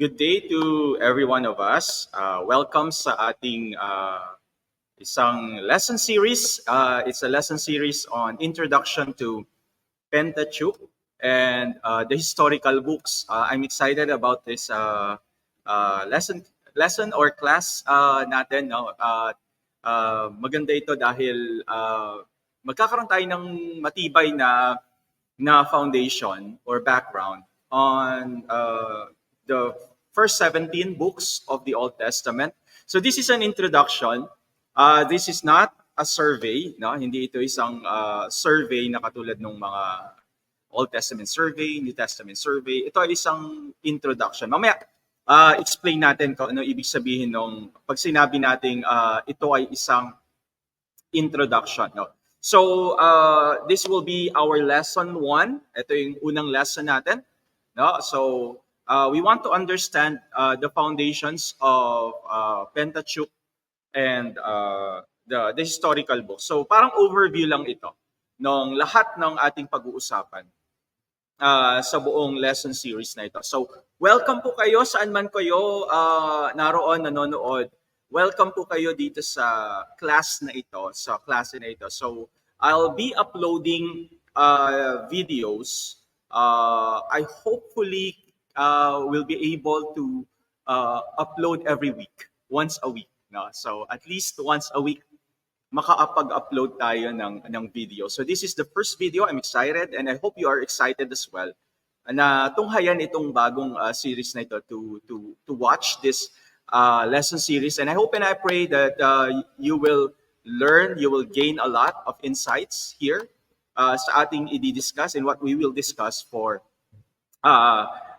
Good day to every one of us. Welcome sa ating isang lesson series. It's a lesson series on Introduction to Pentateuch and the historical books. I'm excited about this lesson or class natin. No? Maganda ito dahil magkakaroon tayo ng matibay na foundation or background on the first 17 books of the Old Testament. So this is an introduction. This is not a survey, no? Hindi ito isang survey na katulad ng mga Old Testament survey, New Testament survey. Ito ay isang introduction. Mamaya explain natin kung ano ibig sabihin nung pag sinabi nating ito ay isang introduction, no? So this will be our lesson 1. Ito yung unang lesson natin, no? So we want to understand the foundations of Pentateuch and the historical books. So parang overview lang ito ng lahat ng ating pag-uusapan sa buong lesson series na ito. So welcome po kayo saan man kayo naroon, nanonood. Welcome po kayo dito sa class na ito, sa klase na ito. So I'll be uploading videos. I hopefully will be able to upload every week, once a week. No? So at least once a week, makakapag-upload tayo ng video. So this is the first video. I'm excited and I hope you are excited as well na tunghayan itong bagong series na ito to watch this lesson series. And I hope and I pray that you will learn, you will gain a lot of insights here sa ating i-discuss and what we will discuss for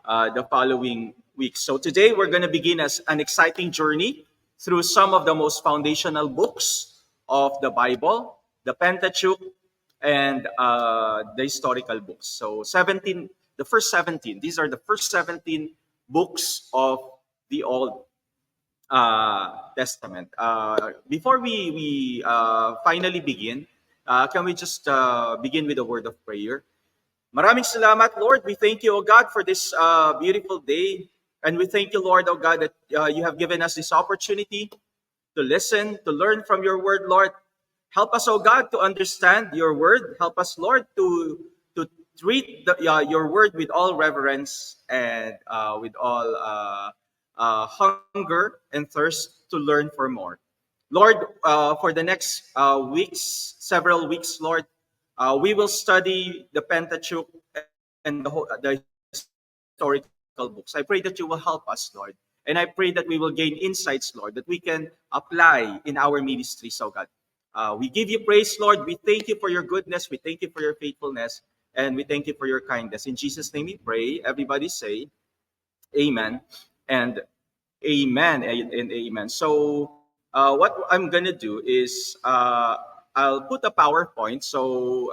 the following weeks. So today we're going to begin as an exciting journey through some of the most foundational books of the Bible, the Pentateuch, and the historical books. So 17, the first 17. These are the first 17 books of the Old Testament. Before we finally begin, can we just begin with a word of prayer? Maraming salamat, Lord. We thank you, O God, for this beautiful day. And we thank you, Lord, O God, that you have given us this opportunity to listen, to learn from your word, Lord. Help us, O God, to understand your word. Help us, Lord, to treat your word with all reverence and with all hunger and thirst to learn for more. Lord, for the next weeks, several weeks, Lord, we will study the Pentateuch and the historical books. I pray that you will help us, Lord. And I pray that we will gain insights, Lord, that we can apply in our ministries, oh God. We give you praise, Lord. We thank you for your goodness. We thank you for your faithfulness. And we thank you for your kindness. In Jesus' name we pray. Everybody say, Amen and Amen and Amen. So what I'm going to do is I'll put a PowerPoint. So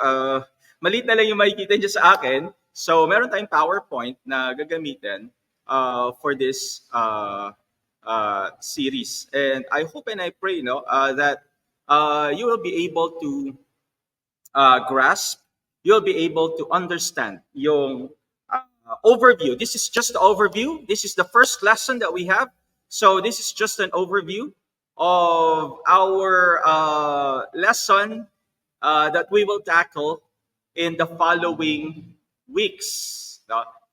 maliit na lang yung makikita niyo sa akin. So meron tayong PowerPoint na gagamitin for this series. And I hope and I pray that you will be able to grasp, you'll be able to understand yung overview. This is just the overview. This is the first lesson that we have. So this is just an overview of our lesson that we will tackle in the following weeks.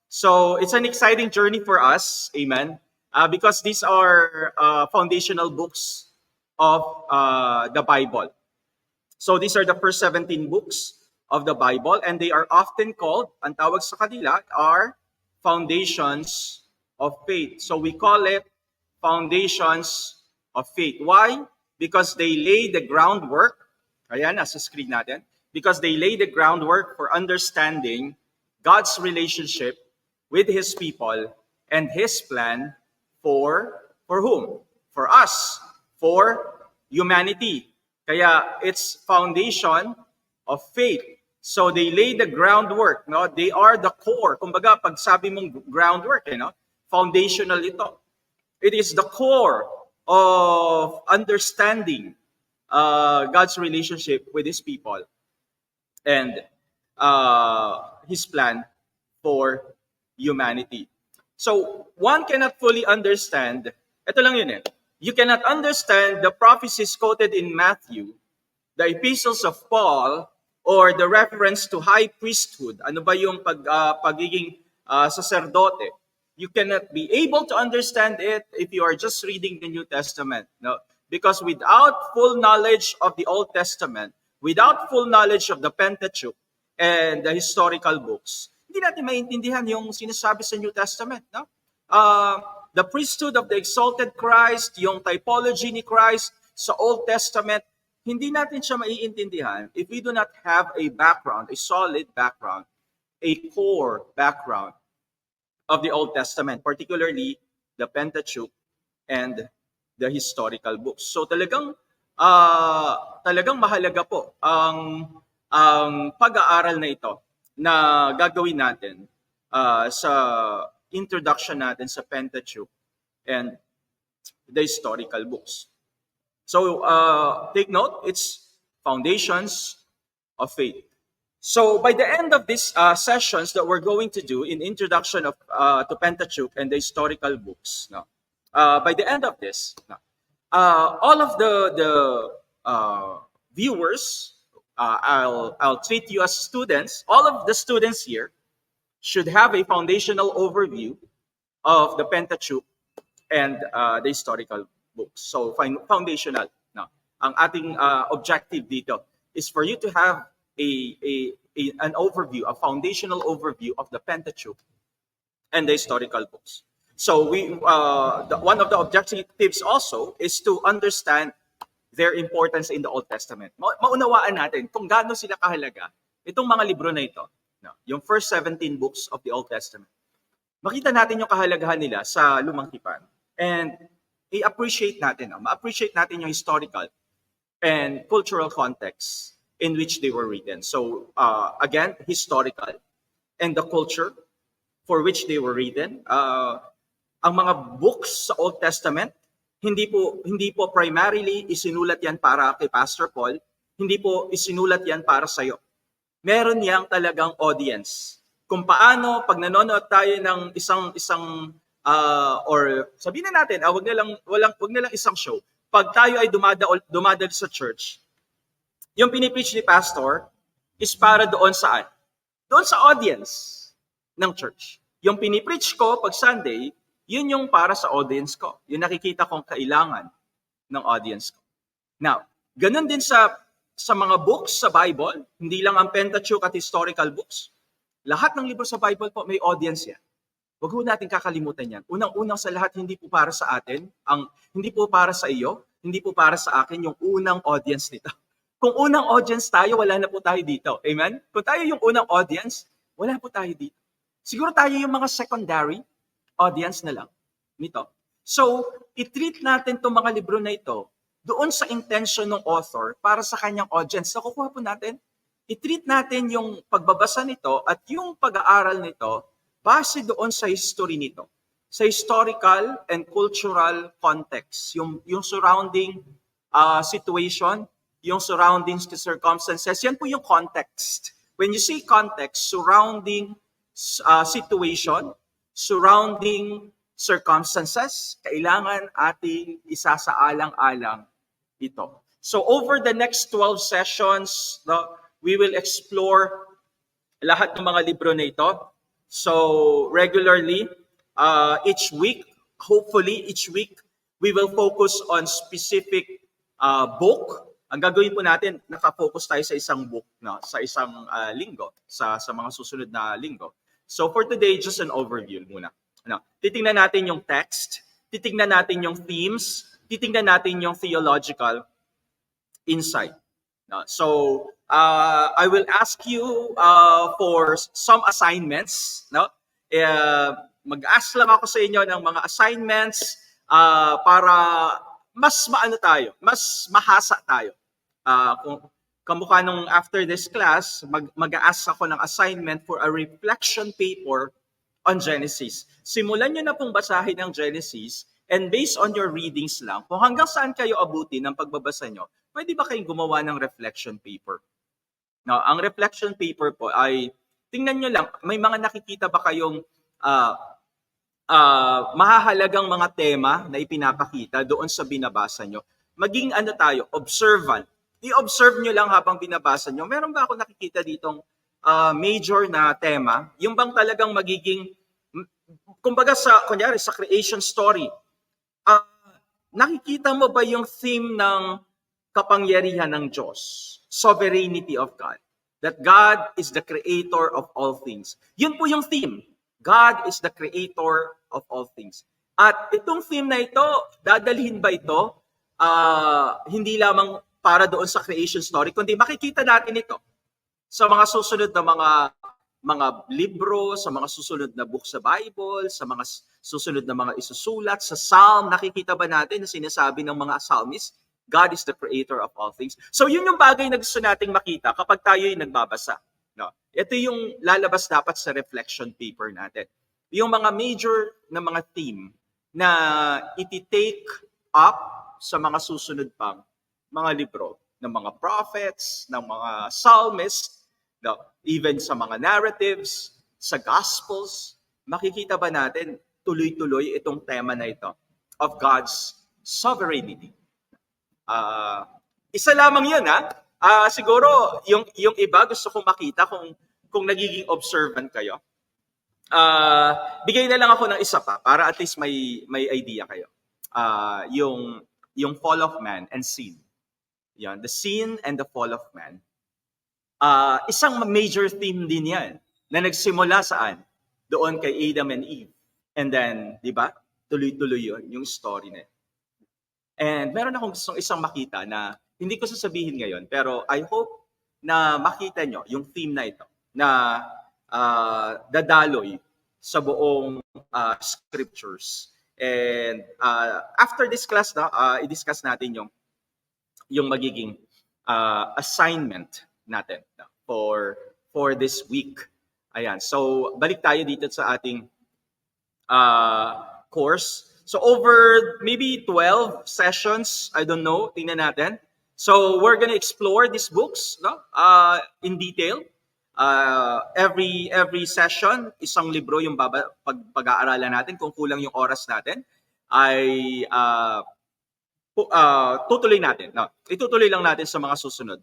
So it's an exciting journey for us, amen, because these are foundational books of the Bible. So these are the first 17 books of the Bible, and they are often called, ang tawag sa kanila, are foundations of faith. So we call it foundations of faith. Why? Because they lay the groundwork, ayan, nasa screen natin, because they lay the groundwork for understanding God's relationship with His people and His plan for whom? For us, for humanity. Kaya it's foundation of faith. So they lay the groundwork, no? They are the core. Kumbaga, pag sabi mong groundwork, foundational ito. It is the core of understanding God's relationship with His people and His plan for humanity. So, one cannot fully understand, ito lang yun eh, you cannot understand the prophecies quoted in Matthew, the epistles of Paul, or the reference to high priesthood. Ano ba yung pagiging sacerdote? You cannot be able to understand it if you are just reading the New Testament. No? Because without full knowledge of the Old Testament, without full knowledge of the Pentateuch and the historical books, hindi natin maintindihan yung sinasabi sa New Testament. No? Uh, the priesthood of the exalted Christ, yung typology ni Christ sa Old Testament, hindi natin siya maiintindihan if we do not have a background, a solid background, a core background of the Old Testament, particularly the Pentateuch and the historical books. So talagang mahalaga po ang pag-aaral na ito na gagawin natin sa introduction natin sa Pentateuch and the historical books. So take note, it's foundations of faith. So by the end of these sessions that we're going to do in introduction to Pentateuch and the historical books, no, by the end of this, no, all of the viewers, I'll treat you as students. All of the students here should have a foundational overview of the Pentateuch and the historical books. So foundational. No, ang ating objective dito is for you to have an overview, a foundational overview of the Pentateuch and the historical books. So one of the objectives also is to understand their importance in the Old Testament. Maunawaan natin kung gaano sila kahalaga itong mga libro na ito, no? Yung first 17 books of the Old Testament. Makita natin yung kahalagahan nila sa Lumang Tipan. And i-appreciate natin, ma-appreciate natin yung historical and cultural context in which they were written. So again, historical and the culture for which they were written. Ang mga books sa Old Testament, hindi po primarily isinulat yan para kay Pastor Paul, hindi po isinulat yan para sa iyo. Meron yang talagang audience. Kung paano pag nanonood tayo ng isang or sabihin na natin, wag na lang isang show. Pag tayo ay dumadal sa church, yung pinipreach ni pastor is para doon saan? Doon sa audience ng church. Yung pinipreach ko pag Sunday, yun yung para sa audience ko. Yung nakikita kong kailangan ng audience ko. Now, ganun din sa mga books sa Bible, hindi lang ang Pentateuch at historical books. Lahat ng libro sa Bible po may audience yan. Huwag ho natin kakalimutan yan. Unang-unang sa lahat, hindi po para sa atin, hindi po para sa iyo, hindi po para sa akin yung unang audience nito. Kung unang audience tayo, wala na po tayo dito. Amen? Kung tayo yung unang audience, wala po tayo dito. Siguro tayo yung mga secondary audience na lang nito. So, i-treat natin itong mga libro na ito doon sa intention ng author para sa kanyang audience. So, kukuha po natin, i-treat natin yung pagbabasa nito at yung pag-aaral nito base doon sa history nito. Sa historical and cultural context. Yung surrounding situation, yung surroundings to circumstances, yan po yung context. When you say context, surrounding situation, surrounding circumstances, kailangan ating isasaalang-alang ito. So over the next 12 sessions, we will explore lahat ng mga libro na ito. So regularly, each week, hopefully each week, we will focus on specific book. Ang gagawin po natin, nakafocus tayo sa isang book, no? Sa isang linggo, sa mga susunod na linggo. So for today, just an overview muna. No? Titingnan natin yung text, titingnan natin yung themes, titingnan natin yung theological insight. No? So I will ask you for some assignments. No? Mag-ask lang ako sa inyo ng mga assignments para mas maano tayo, mas mahasa tayo. Kung kamukha nung after this class, mag-a-ask ako ng assignment for a reflection paper on Genesis. Simulan nyo na pong basahin ang Genesis and based on your readings lang, kung hanggang saan kayo abuti ng pagbabasa nyo, pwede ba kayong gumawa ng reflection paper? Now, ang reflection paper po ay, tingnan nyo lang, may mga nakikita ba kayong mahahalagang mga tema na ipinapakita doon sa binabasa nyo. Maging tayo, observant. I-observe nyo lang habang binabasa nyo. Meron ba ako nakikita ditong major na tema? Yung bang talagang magiging, kumbaga kunyari sa creation story, nakikita mo ba yung theme ng kapangyarihan ng Diyos? Sovereignty of God. That God is the creator of all things. Yun po yung theme. God is the creator of all things. At itong theme na ito, dadalhin ba ito hindi lamang para doon sa creation story, kundi makikita natin ito sa mga susunod na mga libro, sa mga susunod na book sa Bible, sa mga susunod na mga isusulat, sa Psalm, nakikita ba natin na sinasabi ng mga psalmist, God is the creator of all things. So yun yung bagay na gusto nating makita kapag tayo ay nagbabasa. No? Ito yung lalabas dapat sa reflection paper natin. Yung mga major na mga theme na iti-take up sa mga susunod pang mga libro ng mga prophets, ng mga psalmists, no? Even sa mga narratives, sa gospels, makikita ba natin tuloy-tuloy itong tema na ito of God's sovereignty. Isa lamang yun, ha? Siguro, yung iba, gusto kong makita kung nagiging observant kayo. Bigay na lang ako ng isa pa para at least may idea kayo. Yung fall of man and sin. Yan, the sin and the fall of man. Isang major theme din yan na nagsimula saan? Doon kay Adam and Eve. And then, di ba? Tuloy-tuloy yun, yung story na yun. And meron akong gustong isang makita na hindi ko sasabihin ngayon, pero I hope na makita nyo yung theme na ito na dadaloy sa buong scriptures. And after this class, i-discuss natin yung magiging assignment natin for this week. Ayan. So, balik tayo dito sa ating course. So, over maybe 12 sessions, I don't know, tingnan natin. So, we're gonna explore these books in detail. Every session, isang libro yung pag-aaralan natin. Kung kulang yung oras natin, ay tutuloy natin. No, itutuloy lang natin sa mga susunod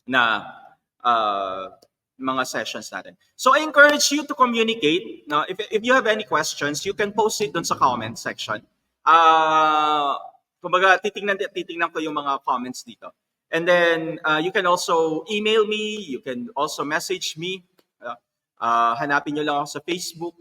na mga sessions natin. So I encourage you to communicate. No, if you have any questions, you can post it dun sa comment section. Kumbaga titingnan ko yung mga comments dito. And then you can also email me, you can also message me. Hanapin nyo lang ako sa Facebook,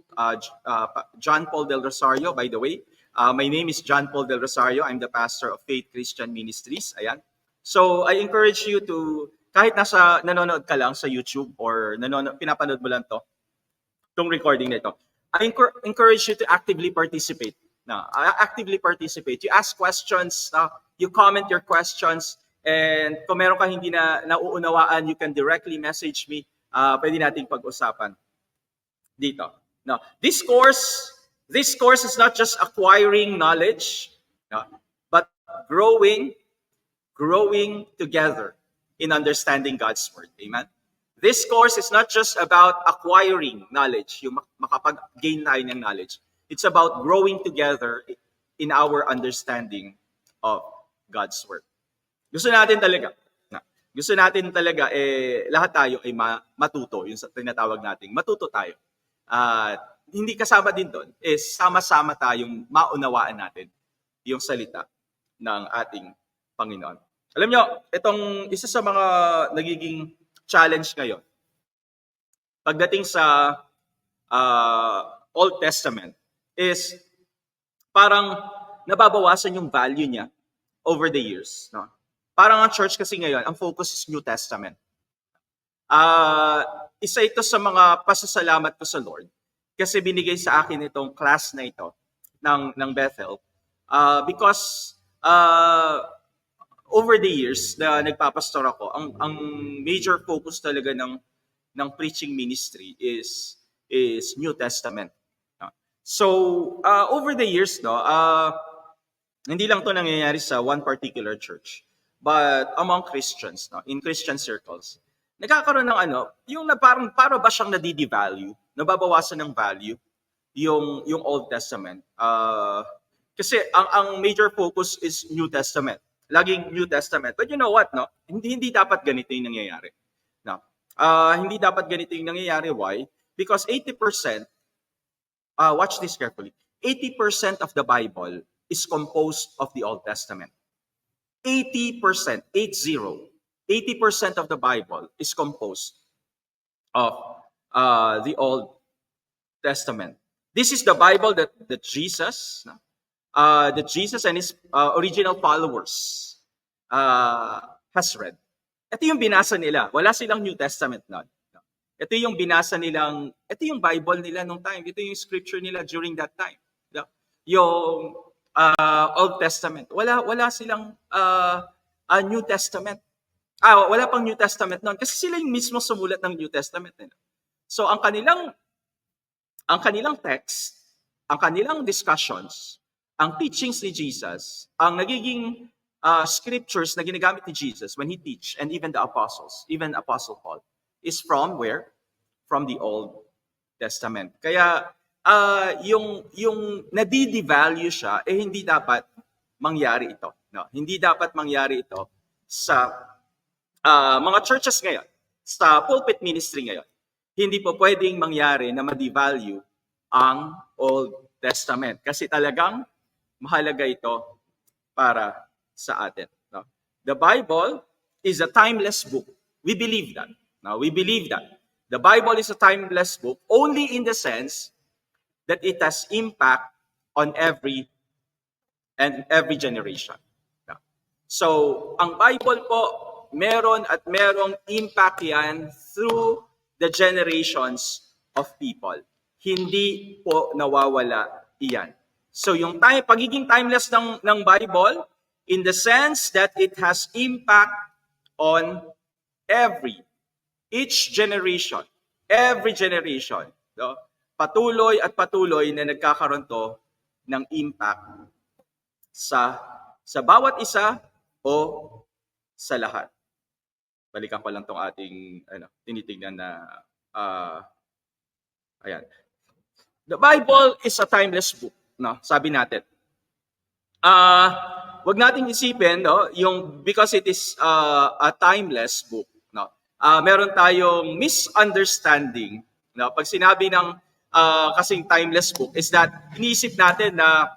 John Paul Del Rosario, by the way. My name is John Paul Del Rosario. I'm the pastor of Faith Christian Ministries. Ayan. So I encourage you to, kahit nanonood ka lang sa YouTube or pinapanood mo lang itong recording na ito, I encourage you to actively participate. Actively participate. You ask questions, you comment your questions, and kung meron kang hindi na nauunawaan, you can directly message me. Pwede nating pag-usapan dito. Now, this course is not just acquiring knowledge, but growing together in understanding God's Word. Amen? This course is not just about acquiring knowledge, yung makapag-gain tayo ng knowledge. It's about growing together in our understanding of God's Word. Gusto natin talaga, lahat tayo ay matuto, yung tinatawag nating matuto tayo. Hindi kasama din doon, sama-sama tayong maunawaan natin yung salita ng ating Panginoon. Alam nyo, itong isa sa mga nagiging challenge ngayon, pagdating sa Old Testament, is parang nababawasan yung value niya over the years. No? Parang ang church kasi ngayon, ang focus is New Testament. Isa ito sa mga pasasalamat ko sa Lord kasi binigay sa akin itong class na ito ng Bethel because over the years na nagpapastor ako, ang major focus talaga ng preaching ministry is New Testament. So over the years, hindi lang to nangyayari sa one particular church, but among Christians, in Christian circles, nagkakaroon ng yung parang ba siyang nadidevalue, nababawasan ng value yung Old Testament. Kasi ang major focus is New Testament. Laging New Testament. But you know what, no? Hindi dapat ganito yung nangyayari. No. Hindi dapat ganito yung nangyayari. Why? Because 80%, watch this carefully, 80% of the Bible is composed of the Old Testament. 80%, 80% of the Bible is composed of the Old Testament. This is the Bible that Jesus and his original followers has read. Ito yung binasa nila. Wala silang New Testament nun. Ito yung binasa nilang, ito yung Bible nila nung time. Ito yung scripture nila during that time. Yung Old Testament. Wala silang New Testament. Wala pang New Testament noon kasi sila yung mismo sumulat ng New Testament nila. So ang kanilang text, ang kanilang discussions, ang teachings ni Jesus, ang nagiging scriptures na ginagamit ni Jesus when he teach, and even the apostles, even Apostle Paul, is from where? From the Old Testament. Kaya yung nadi-devalue siya, hindi dapat mangyari ito. No? Hindi dapat mangyari ito sa mga churches ngayon, sa pulpit ministry ngayon. Hindi po pwedeng mangyari na ma-devalue ang Old Testament. Kasi talagang mahalaga ito para sa atin. No? The Bible is a timeless book. We believe that. No? We believe that. The Bible is a timeless book only in the sense that it has impact on every generation. No? So, ang Bible po, meron at merong impact yan through the generations of people. Hindi po nawawala iyan. So yung pagiging timeless ng Bible, in the sense that it has impact on each generation, every generation. No? Patuloy at patuloy na nagkakaroon to ng impact sa bawat isa o sa lahat. Balikan ko lang tong ating tinitingnan na ayan. The Bible is a timeless book, no? Sabi natin. Wag nating isipin, no, yung because it is a timeless book, no. Meron tayong misunderstanding, no? Pag sinabi ng kasing timeless book is that iniisip natin na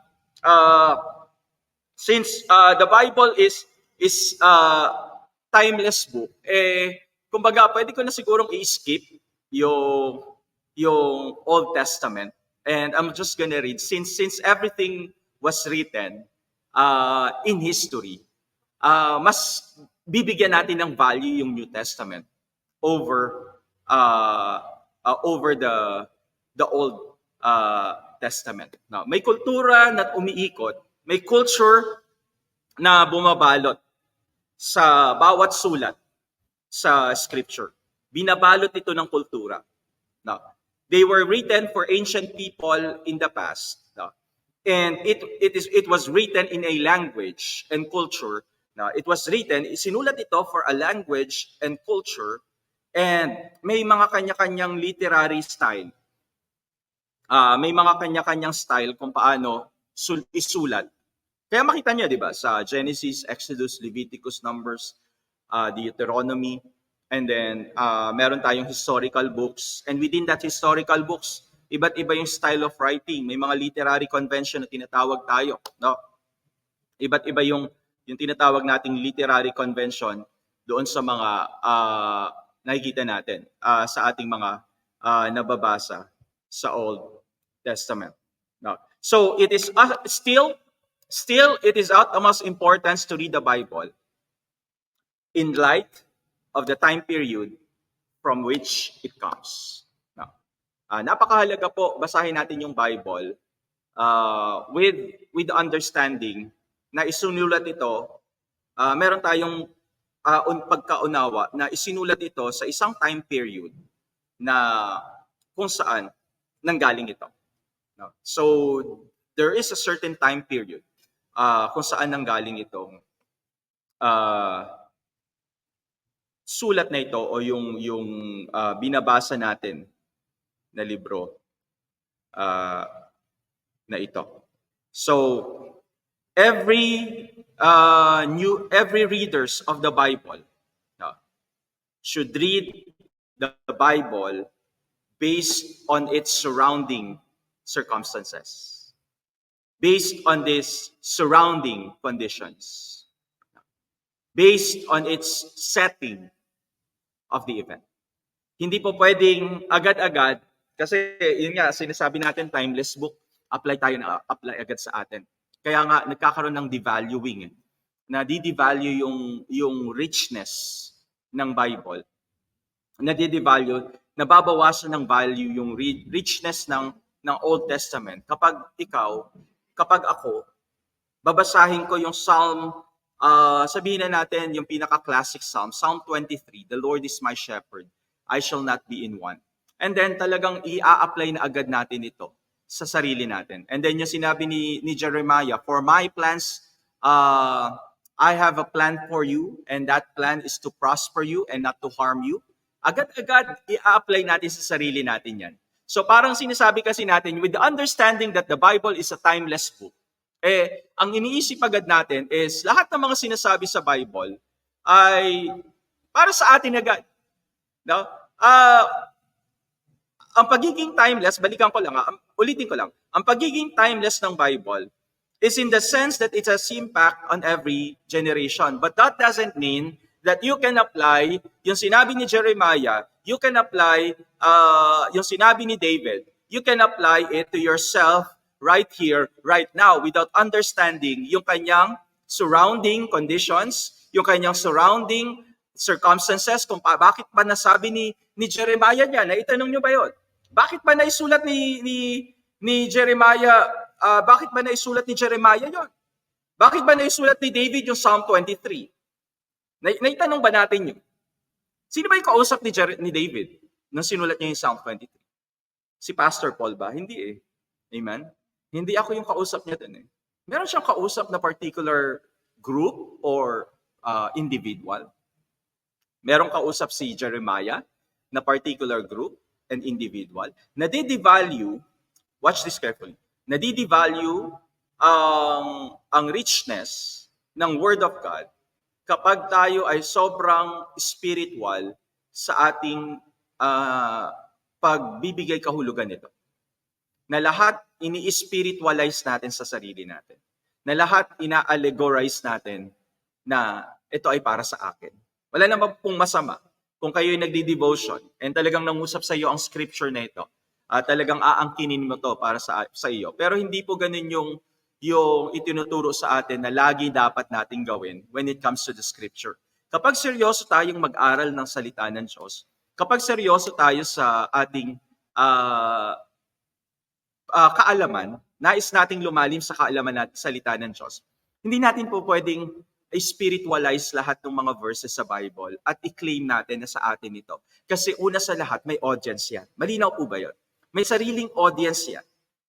since the Bible is timeless book, kumbaga, pwede ko na sigurong i-skip yung Old Testament. And I'm just gonna read, since everything was written in history, mas bibigyan natin ng value yung New Testament over the Old Testament. Now, may kultura na umiikot, may culture na bumabalot sa bawat sulat sa scripture. Binabalot ito ng kultura. No? They were written for ancient people in the past. No? And it was written in a language and culture. No? It was written, sinulat ito for a language and culture, and may mga kanya-kanyang literary style. May mga kanya-kanyang style kung paano isulat. Kaya makita niyo, di ba, sa Genesis, Exodus, Leviticus, Numbers, Deuteronomy, and then meron tayong historical books. And within that historical books, iba't iba yung style of writing. May mga literary convention na tinatawag tayo. No? Iba't iba yung tinatawag nating literary convention doon sa mga nakikita natin sa ating mga nababasa sa Old Testament. No? So it is Still, it is utmost importance to read the Bible in light of the time period from which it comes. Now, napakahalaga po, basahin natin yung Bible with understanding na isinulat ito, meron tayong pagkaunawa na isinulat ito sa isang time period na kung saan nanggaling ito. No? So, there is a certain time period kung saan nanggaling itong sulat na ito o yung binabasa natin na libro uh, na ito. So, every readers of the Bible should read the Bible based on its surrounding circumstances, based on these surrounding conditions, based on its setting of the event. Hindi po pwedeng agad-agad, kasi yun nga, sinasabi natin, timeless book, apply agad sa atin. Kaya nga, nagkakaroon ng devaluing. Na di-devalue yung richness ng Bible. Nadidevalue, nababawasan ng value yung richness ng Old Testament. Kapag ako, babasahin ko yung Psalm, sabihin na natin yung pinaka-classic Psalm, Psalm 23, "The Lord is my shepherd, I shall not be in want." And then talagang i-apply na agad natin ito sa sarili natin. And then yung sinabi ni Jeremiah, "For my plans, I have a plan for you, and that plan is to prosper you and not to harm you." Agad-agad i-apply natin sa sarili natin yan. So parang sinasabi kasi natin, with the understanding that the Bible is a timeless book, ang iniisip agad natin is lahat ng mga sinasabi sa Bible ay para sa atin agad. No? Ang pagiging timeless, ulitin ko lang, ang pagiging timeless ng Bible is in the sense that it has impact on every generation. But that doesn't mean that you can apply yung sinabi ni Jeremiah, you can apply yung sinabi ni David, you can apply it to yourself right here, right now, without understanding yung kanyang surrounding conditions, yung kanyang surrounding circumstances, kung bakit ba nasabi ni Jeremiah niya, naitanong nyo ba yun? Bakit ba naisulat ni Jeremiah, bakit ba naisulat ni Jeremiah yun? Bakit ba naisulat ni David yung Psalm 23? Naitanong ba natin yun? Sino ba yung kausap ni David nang sinulat niya yung Psalm 23? Si Pastor Paul ba? Hindi eh. Amen? Hindi ako yung kausap niya dun eh. Meron siyang kausap na particular group or individual. Merong kausap si Jeremiah na particular group and individual. Nadidevalue, watch this carefully, nadidevalue ang richness ng Word of God kapag tayo ay sobrang spiritual sa ating pagbibigay kahulugan nito. Na lahat ini-spiritualize natin sa sarili natin. Na lahat ina-allegorize natin na ito ay para sa akin. Wala naman pong masama kung kayo ay nagdi-devotion and talagang nangusap sa iyo ang scripture na ito. Talagang aangkinin mo to para sa iyo. Pero hindi po ganun yung itinuturo sa atin na lagi dapat nating gawin when it comes to the scripture. Kapag seryoso tayong mag-aral ng salita ng Diyos, kapag seryoso tayo sa ating kaalaman, nais nating lumalim sa kaalaman natin salita ng Diyos, hindi natin po pwedeng spiritualize lahat ng mga verses sa Bible at i-claim natin na sa atin ito. Kasi una sa lahat, may audience yan. Malinaw po ba yun? May sariling audience yan.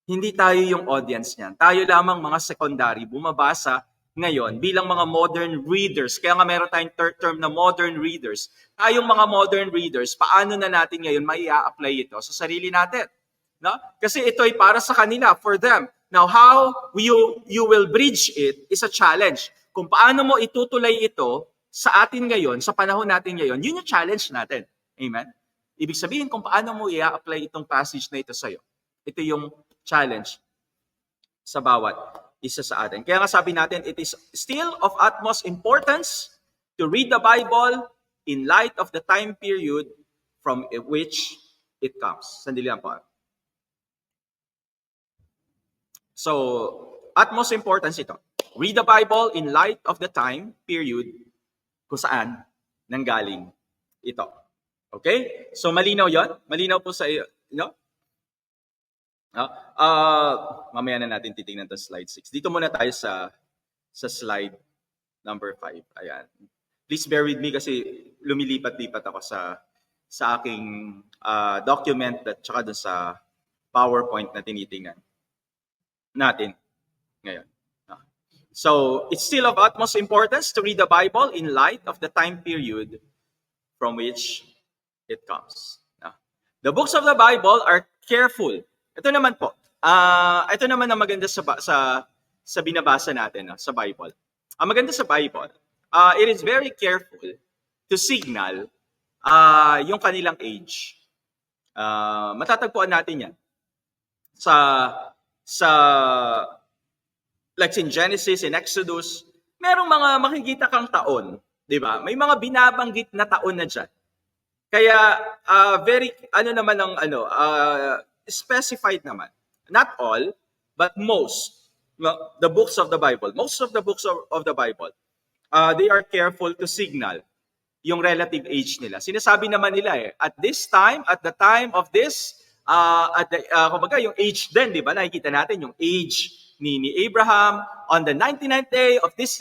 Hindi tayo yung audience niyan. Tayo lamang mga secondary, bumabasa ngayon bilang mga modern readers. Kaya nga meron tayong term na modern readers. Tayong mga modern readers, paano na natin ngayon mai-apply ito sa sarili natin? No? Kasi ito ay para sa kanila, for them. Now, how you will bridge it is a challenge. Kung paano mo itutulay ito sa atin ngayon, sa panahon natin ngayon, yun yung challenge natin. Amen? Ibig sabihin, kung paano mo i-apply itong passage na ito sa'yo. Ito yung challenge sa bawat isa sa atin. Kaya nga sabi natin, it is still of utmost importance to read the Bible in light of the time period from which it comes. Sandali lang po. So, utmost importance ito. Read the Bible in light of the time period kung saan nanggaling ito. Okay? So, malinaw yon? Malinaw po sa iyo, no? Mamaya na natin titingnan to slide 6. Dito muna tayo sa slide number 5. Ayan. Please bear with me kasi lumilipat-lipat ako sa aking document at saka dun sa PowerPoint na tinitingnan natin ngayon. So, it's still of utmost importance to read the Bible in light of the time period from which it comes. The books of the Bible are careful Ito naman po. Ito naman ang maganda sa binabasa natin sa Bible. Ang maganda sa Bible, it is very careful to signal yung kanilang age. Matatagpuan natin yan sa sa like in Genesis, in Exodus, merong mga makikita kang taon, 'di ba? May mga binabanggit na taon na diyan. Kaya very naman ang specified naman. Not all, but most the books of the Bible. Most of the books of the Bible, they are careful to signal yung relative age nila. Sinasabi naman nila at this time, at the time of this, kumbaga yung age din, di ba? Nakikita natin yung age ni Abraham on the 99th day of this.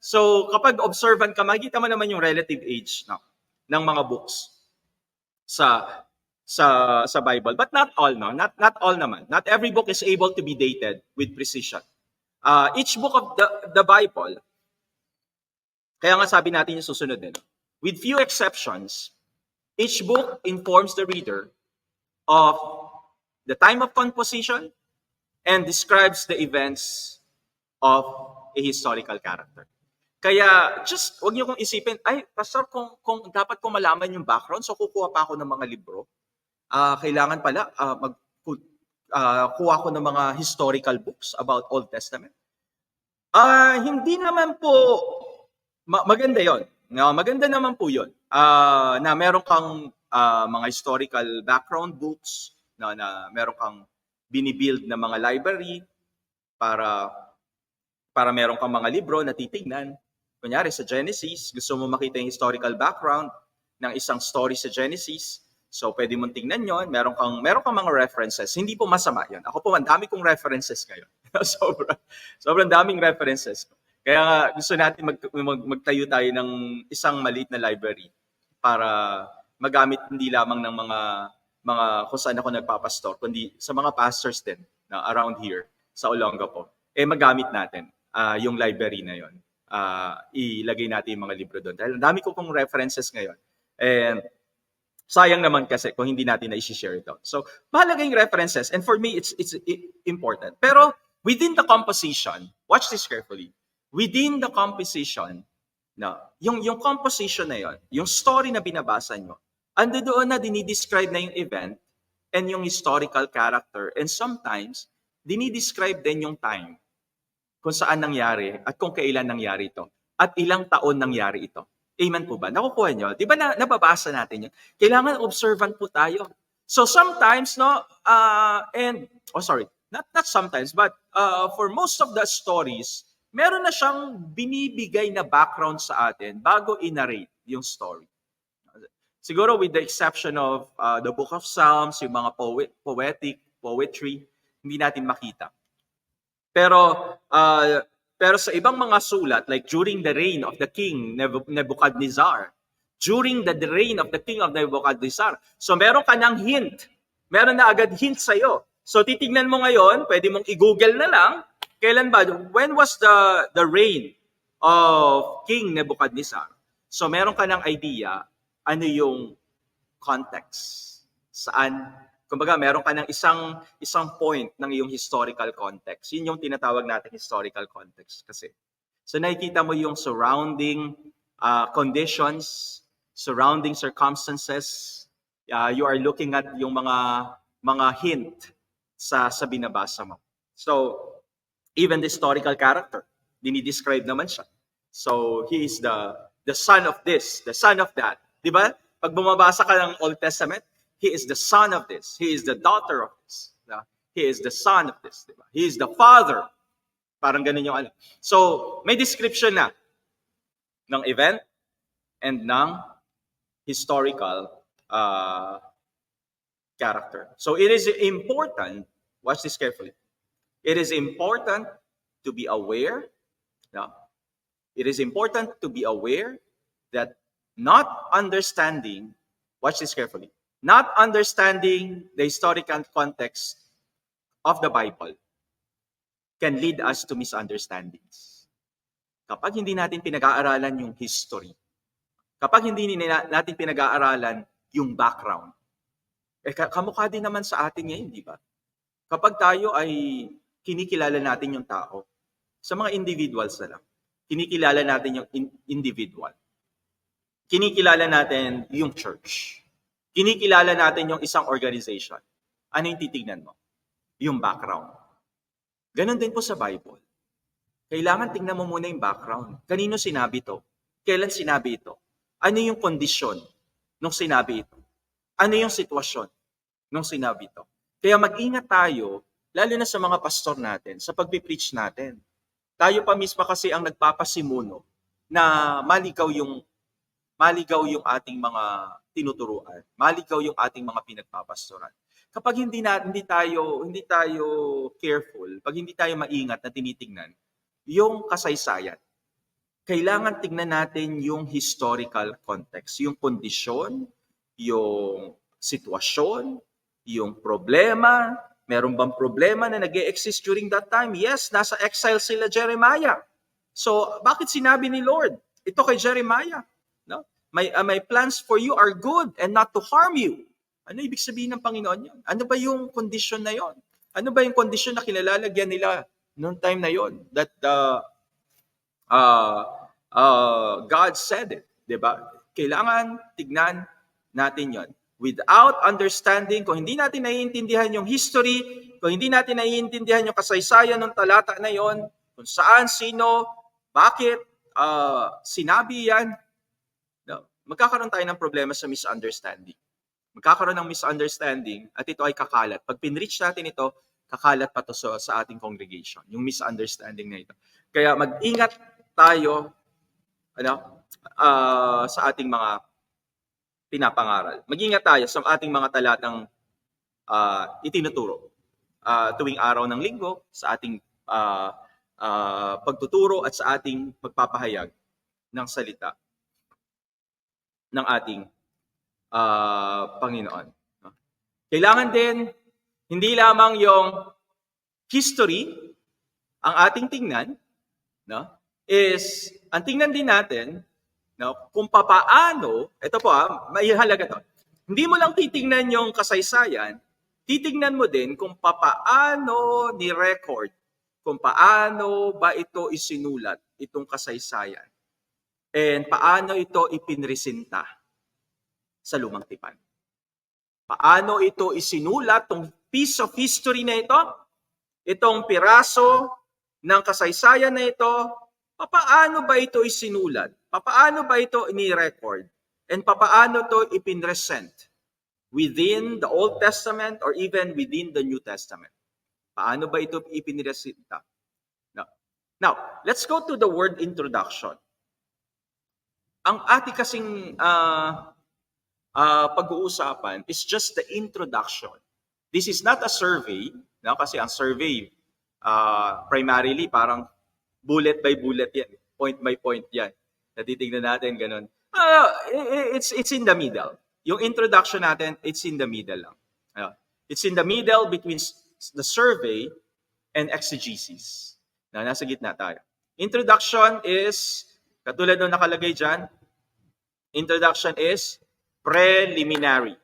So kapag observant ka, makikita mo naman yung relative age ng mga books sa Bible. But not all, no? Not all naman. Not every book is able to be dated with precision. Each book of the Bible, kaya nga sabi natin yung susunod din, with few exceptions, each book informs the reader of the time of composition and describes the events of a historical character. Kaya just wag niyo kong isipin, ay, pastor, kung dapat ko malaman yung background, so kukuha pa ako ng mga libro. Kailangan pala kuha ko ng mga historical books about Old Testament. Hindi naman po maganda 'yon. No, maganda naman po 'yon. Na meron kang mga historical background books na meron kang binibuild na mga library para meron kang mga libro na titignan. Kunyari sa Genesis, gusto mo makita yung historical background ng isang story sa Genesis. So pwede mong tingnan 'yon, meron kang mga references. Hindi po masama 'yon. Ako po, ang dami kong references ngayon. Sobrang daming references. Kaya gusto natin magtayo tayo ng isang maliit na library para magamit hindi lamang ng mga kung saan ako nagpapastor, kundi sa mga pastors din na around here sa Olongapo. Magamit natin yung library na yon. Ilagay natin yung mga libro doon. Dahil dami ko pong references ngayon. And sayang naman kasi kung hindi natin na i-share ito. So, mahalaga yung references. And for me, it's important. Pero within the composition, watch this carefully. Within the composition, yung composition na yon, yung story na binabasa nyo, ando doon na dinidescribe na yung event and yung historical character. And sometimes, dinidescribe din yung time kung saan nangyari at kung kailan nangyari ito at ilang taon nangyari ito. Amen po ba? Nakukuha nyo? Di ba nababasa natin yun? Kailangan observant po tayo. So sometimes, not sometimes, but for most of the stories, meron na siyang binibigay na background sa atin bago i-narrate yung story. Siguro with the exception of the Book of Psalms, yung mga poetry, hindi natin makita. Pero sa ibang mga sulat, like during the reign of the King Nebuchadnezzar, so meron ka ng hint. Meron na agad hint sa'yo. So titignan mo ngayon, pwede mong i-google na lang, kailan ba? When was the reign of King Nebuchadnezzar? So meron ka ng idea, ano yung context? Saan? Kumbaga, meron ka ng isang point ng iyong historical context. Yun yung tinatawag natin historical context kasi. So nakikita mo yung surrounding conditions, surrounding circumstances. You are looking at yung mga hint sa binabasa mo. So, even the historical character, dinidescribe naman siya. So, he is the son of this, the son of that. Di ba? Pag bumabasa ka ng Old Testament, he is the son of this. He is the daughter of this. He is the son of this. Diba? He is the father. Parang ganun yung So, may description na ng event and ng historical character. So, it is important, watch this carefully, it is important to be aware, it is important to be aware that not understanding, watch this carefully, not understanding the historical context of the Bible can lead us to misunderstandings. Kapag hindi natin pinag-aaralan yung history, kapag hindi natin pinag-aaralan yung background, kamukha din naman sa atin ngayon, di ba? Kapag tayo ay kinikilala natin yung tao, sa mga individuals na lang, kinikilala natin yung individual. Kinikilala natin yung church. Kinikilala natin yung isang organization. Ano yung titignan mo? Yung background. Ganon din po sa Bible. Kailangan tingnan mo muna yung background. Kanino sinabi ito? Kailan sinabi ito? Ano yung kondisyon nung sinabi ito? Ano yung sitwasyon nung sinabi ito? Kaya mag-ingat tayo, lalo na sa mga pastor natin, sa pagpipreach natin. Tayo pa mismo kasi ang nagpapasimuno na maligaw yung ating mga tinuturuan. Maligaw yung ating mga pinagpapastoran. Kapag hindi tayo careful, pag hindi tayo maingat na tinitingnan yung kasaysayan, kailangan tingnan natin yung historical context, yung kondisyon, yung sitwasyon, yung problema. Meron bang problema na nag-e-exist during that time? Yes, nasa exile sila Jeremiah. So, bakit sinabi ni Lord ito kay Jeremiah? No? My plans for you are good and not to harm you. Ano ibig sabihin ng Panginoon yun? Ano ba yung condition na yon? Ano ba yung condition na kinalalagyan nila noong time na yon? That God said it, 'di ba? Kailangan tignan natin 'yon. Without understanding, kung hindi natin naiintindihan yung history, kung hindi natin naiintindihan yung kasaysayan ng talata na 'yon, kung saan, sino, bakit sinabi yan, no, magkakaroon tayo ng problema sa misunderstanding. Magkakaroon ng misunderstanding at ito ay kakalat. Pag pinreach natin ito, kakalat pa to sa ating congregation, yung misunderstanding na ito. Kaya mag-ingat tayo sa ating mga pinapangaral. Mag-ingat tayo sa ating mga talatang itinuturo tuwing araw ng linggo, sa ating pagtuturo at sa ating pagpapahayag ng salita ng ating Panginoon. Kailangan din, hindi lamang yung history ang ating tingnan, no? Is ang tingnan din natin, no, kung papaano, ito po may halaga to. Hindi mo lang titingnan yung kasaysayan, titingnan mo din kung papaano ni-record, kung paano ba ito isinulat, itong kasaysayan, and paano ito ipinresenta sa lumang tipan. Paano ito isinulat, itong piece of history na ito, itong piraso ng kasaysayan na ito, papaano ba ito isinulat? Papaano ba ito ini-record? And papaano ito ipinresent within the Old Testament or even within the New Testament? Paano ba ito ipinresenta? Now, let's go to the word introduction. Ang ating kasing pag-uusapan is just the introduction. This is not a survey, no? Kasi ang survey, primarily, parang bullet by bullet yan. Point by point yan. Natitignan natin, ganun. It's in the middle. Yung introduction natin, it's in the middle lang. It's in the middle between the survey and exegesis. Nasa gitna tayo. Introduction is, katulad nung nakalagay dyan, introduction is preliminary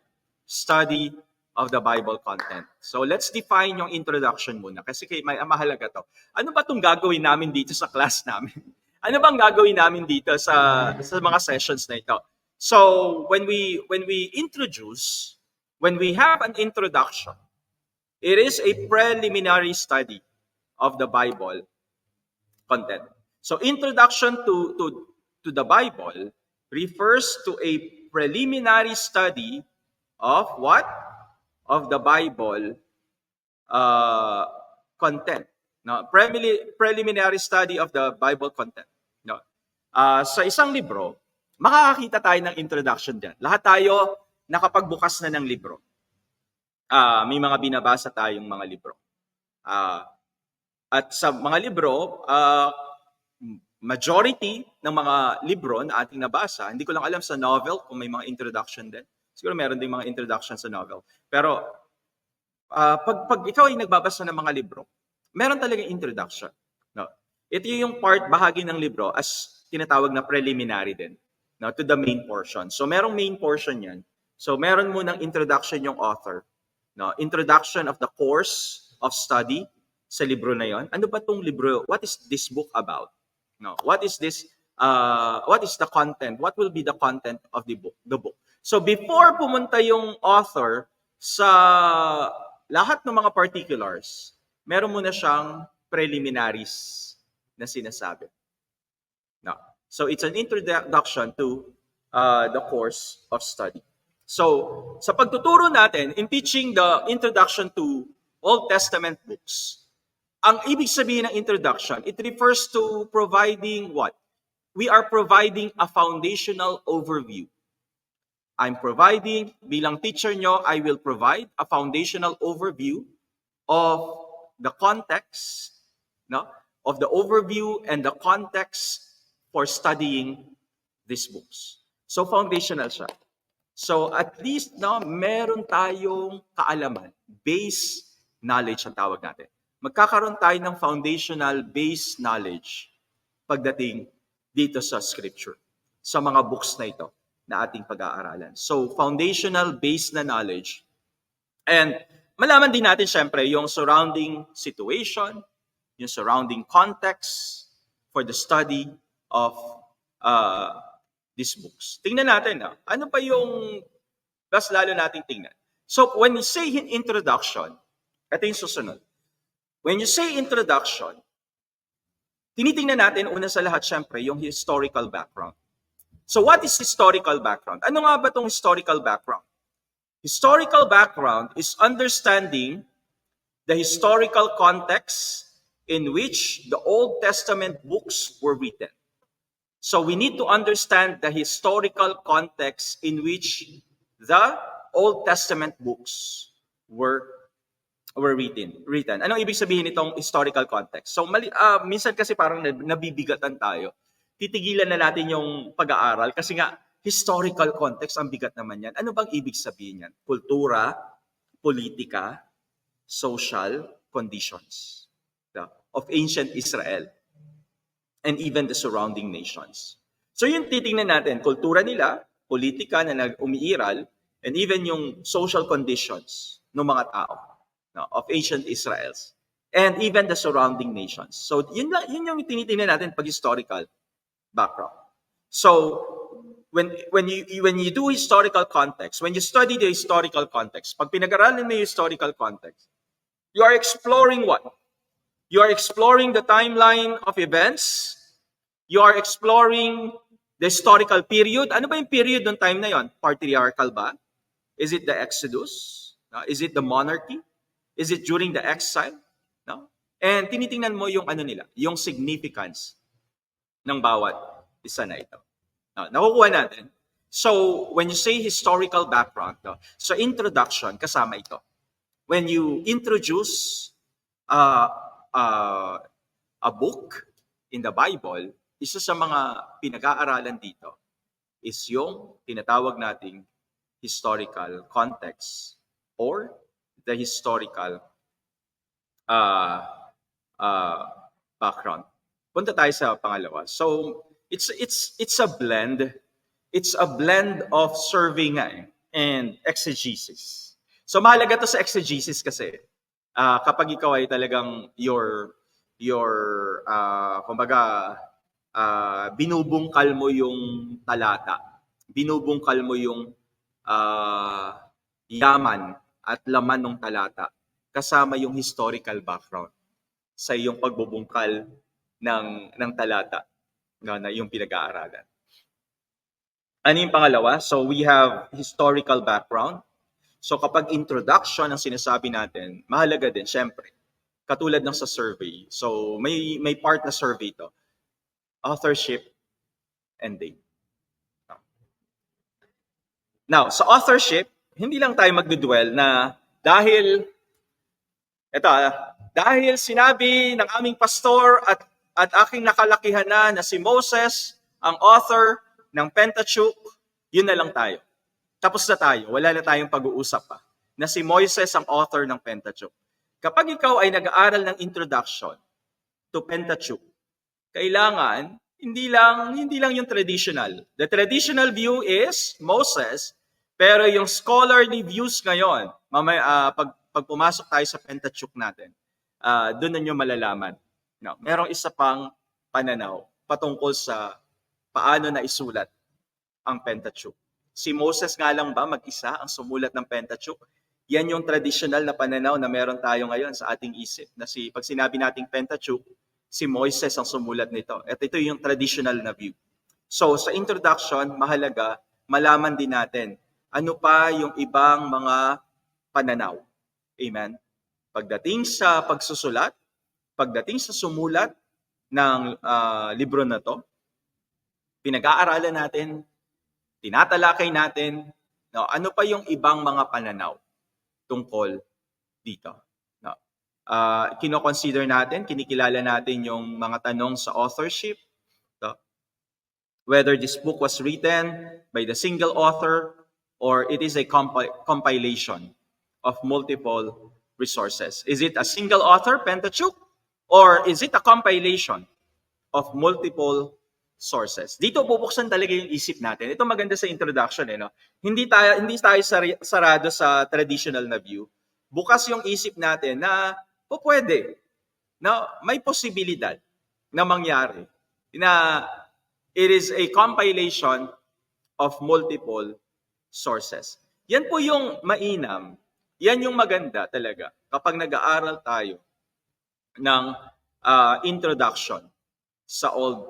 study of the Bible content. So let's define yung introduction muna kasi may mahalaga to. Ano ba itong gagawin namin dito sa class namin? Ano bang gagawin namin dito sa mga sessions na ito? So when we introduce, when we have an introduction, it is a preliminary study of the Bible content. So introduction to the Bible refers to a preliminary study of what? Of the Bible content. No, preliminary study of the Bible content. No. Sa isang libro, makakakita tayo ng introduction diyan. Lahat tayo nakapagbukas na ng libro. May mga binabasa tayong mga libro. At sa mga libro, majority ng mga libro na ating nabasa, hindi ko lang alam sa novel kung may mga introduction din. Siguro meron din mga introduction sa novel. Pero pag ikaw ay nagbabasa ng mga libro, meron talagang introduction. No? Ito yung bahagi ng libro as tinatawag na preliminary din, no, to the main portion. So merong main portion yan. So meron munang introduction yung author. No? Introduction of the course of study sa libro na yon. Ano ba tong libro? What is this book about? No, what is this? What is the content? What will be the content of the book? So before pumunta yung author sa lahat ng mga particulars, meron muna siyang preliminaries na sinasabi. No. So it's an introduction to the course of study. So sa pagtuturo natin in teaching the introduction to Old Testament books, ang ibig sabihin ng introduction, it refers to providing what? We are providing a foundational overview. I'm providing, bilang teacher nyo, I will provide a foundational overview of the context, no? Of the overview and the context for studying these books. So foundational siya. So at least meron tayong kaalaman, base knowledge ang tawag natin. Magkakaroon tayo ng foundational base knowledge pagdating dito sa scripture, sa mga books na ito na ating pag-aaralan. So foundational base na knowledge. And malaman din natin syempre yung surrounding situation, yung surrounding context for the study of these books. Tingnan natin, ano pa yung mas lalo nating tingnan. So when you say introduction, ito yung susunod. When you say introduction, tinitingnan natin una sa lahat syempre yung historical background. So what is historical background? Ano nga ba itong historical background? Historical background is understanding the historical context in which the Old Testament books were written. So we need to understand the historical context in which the Old Testament books were written. Anong ibig sabihin nitong historical context? So minsan kasi parang nabibigatan tayo. Titigilan na natin yung pag-aaral kasi nga historical context ang bigat naman yan. Ano bang ibig sabihin yan? Kultura, politika, social conditions of ancient Israel and even the surrounding nations. So yung titingnan natin, kultura nila, politika na umiiral, and even yung social conditions ng mga tao of ancient Israels and even the surrounding nations. So yun yung tinitingnan natin pag historical background. So when you do historical context, when you study the historical context, pag pinag-aralan mo yung historical context, you are exploring what? You are exploring the timeline of events. You are exploring the historical period. Ano ba yung period ng time na yon? Patriarchal ba? Is it the Exodus? Is it the monarchy? Is it during the exile? No? And tinitingnan mo yung nila, yung significance ng bawat isa na ito. Nakukuha natin. So, when you say historical background, so introduction, kasama ito. When you introduce a book in the Bible, isa sa mga pinag-aaralan dito is yung tinatawag nating historical context or the historical background. Punta tayo sa pangalawa. So it's a blend. It's a blend of survey and exegesis. So mahalaga to sa exegesis kasi kapag ikaw ay talagang kumbaga binubungkal mo yung talata, binubungkal mo yung yaman at laman ng talata kasama yung historical background sa iyong pagbubungkal ng talata na yung pinag-aaralan. Ano yung pangalawa? So we have historical background. So kapag introduction ang sinasabi natin, mahalaga din, syempre, katulad ng sa survey. So may part na survey to. Authorship and date. Now, sa authorship, hindi lang tayo magdudwell na dahil sinabi ng aming pastor at aking nakalakihan na si Moses, ang author ng Pentateuch, yun na lang tayo. Tapos na tayo, wala na tayong pag-uusap pa, na si Moises ang author ng Pentateuch. Kapag ikaw ay nag-aaral ng introduction to Pentateuch, kailangan hindi lang yung traditional. The traditional view is Moses, pero yung scholarly views ngayon, pag pumasok tayo sa Pentateuch natin, doon ninyo malalaman. No, merong isa pang pananaw patungkol sa paano na isulat ang Pentateuch. Si Moses nga lang ba mag-isa ang sumulat ng Pentateuch? Yan yung traditional na pananaw na meron tayo ngayon sa ating isip. Na pag sinabi nating Pentateuch, si Moises ang sumulat nito. At ito yung traditional na view. So sa introduction, mahalaga malaman din natin ano pa yung ibang mga pananaw. Amen? Pagdating sa pagsusulat, pagdating sa sumulat ng libro na to, pinag-aaralan natin, tinatalakay natin, no, ano pa yung ibang mga pananaw tungkol dito. No. Kino-consider natin, kinikilala natin yung mga tanong sa authorship, no? Whether this book was written by the single author or it is a compilation of multiple resources. Is it a single author, Pentateuch, or is it a compilation of multiple sources? Dito bubuksan talaga yung isip natin. Ito maganda sa introduction, no? Hindi tayo sarado sa traditional na view. Bukas yung isip natin na pwede, na may posibilidad na mangyari na it is a compilation of multiple sources. Yan po yung mainam. Yan yung maganda talaga kapag nag-aaral tayo ng introduction sa Old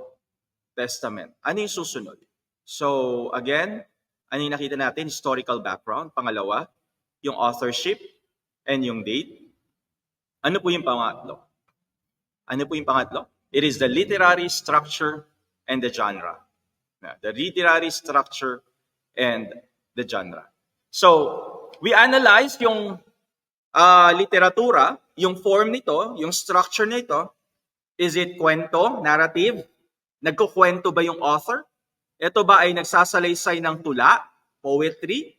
Testament. Ano yung susunod? So again, ano yung nakita natin? Historical background. Pangalawa, yung authorship and yung date. Ano po yung pangatlo? Ano po yung pangatlo? It is the literary structure and the genre. The literary structure and the genre. So, we analyzed yung literatura, yung form nito, yung structure nito. Is it kwento, narrative? Nagkukwento ba yung author? Ito ba ay nagsasalaysay ng tula, poetry?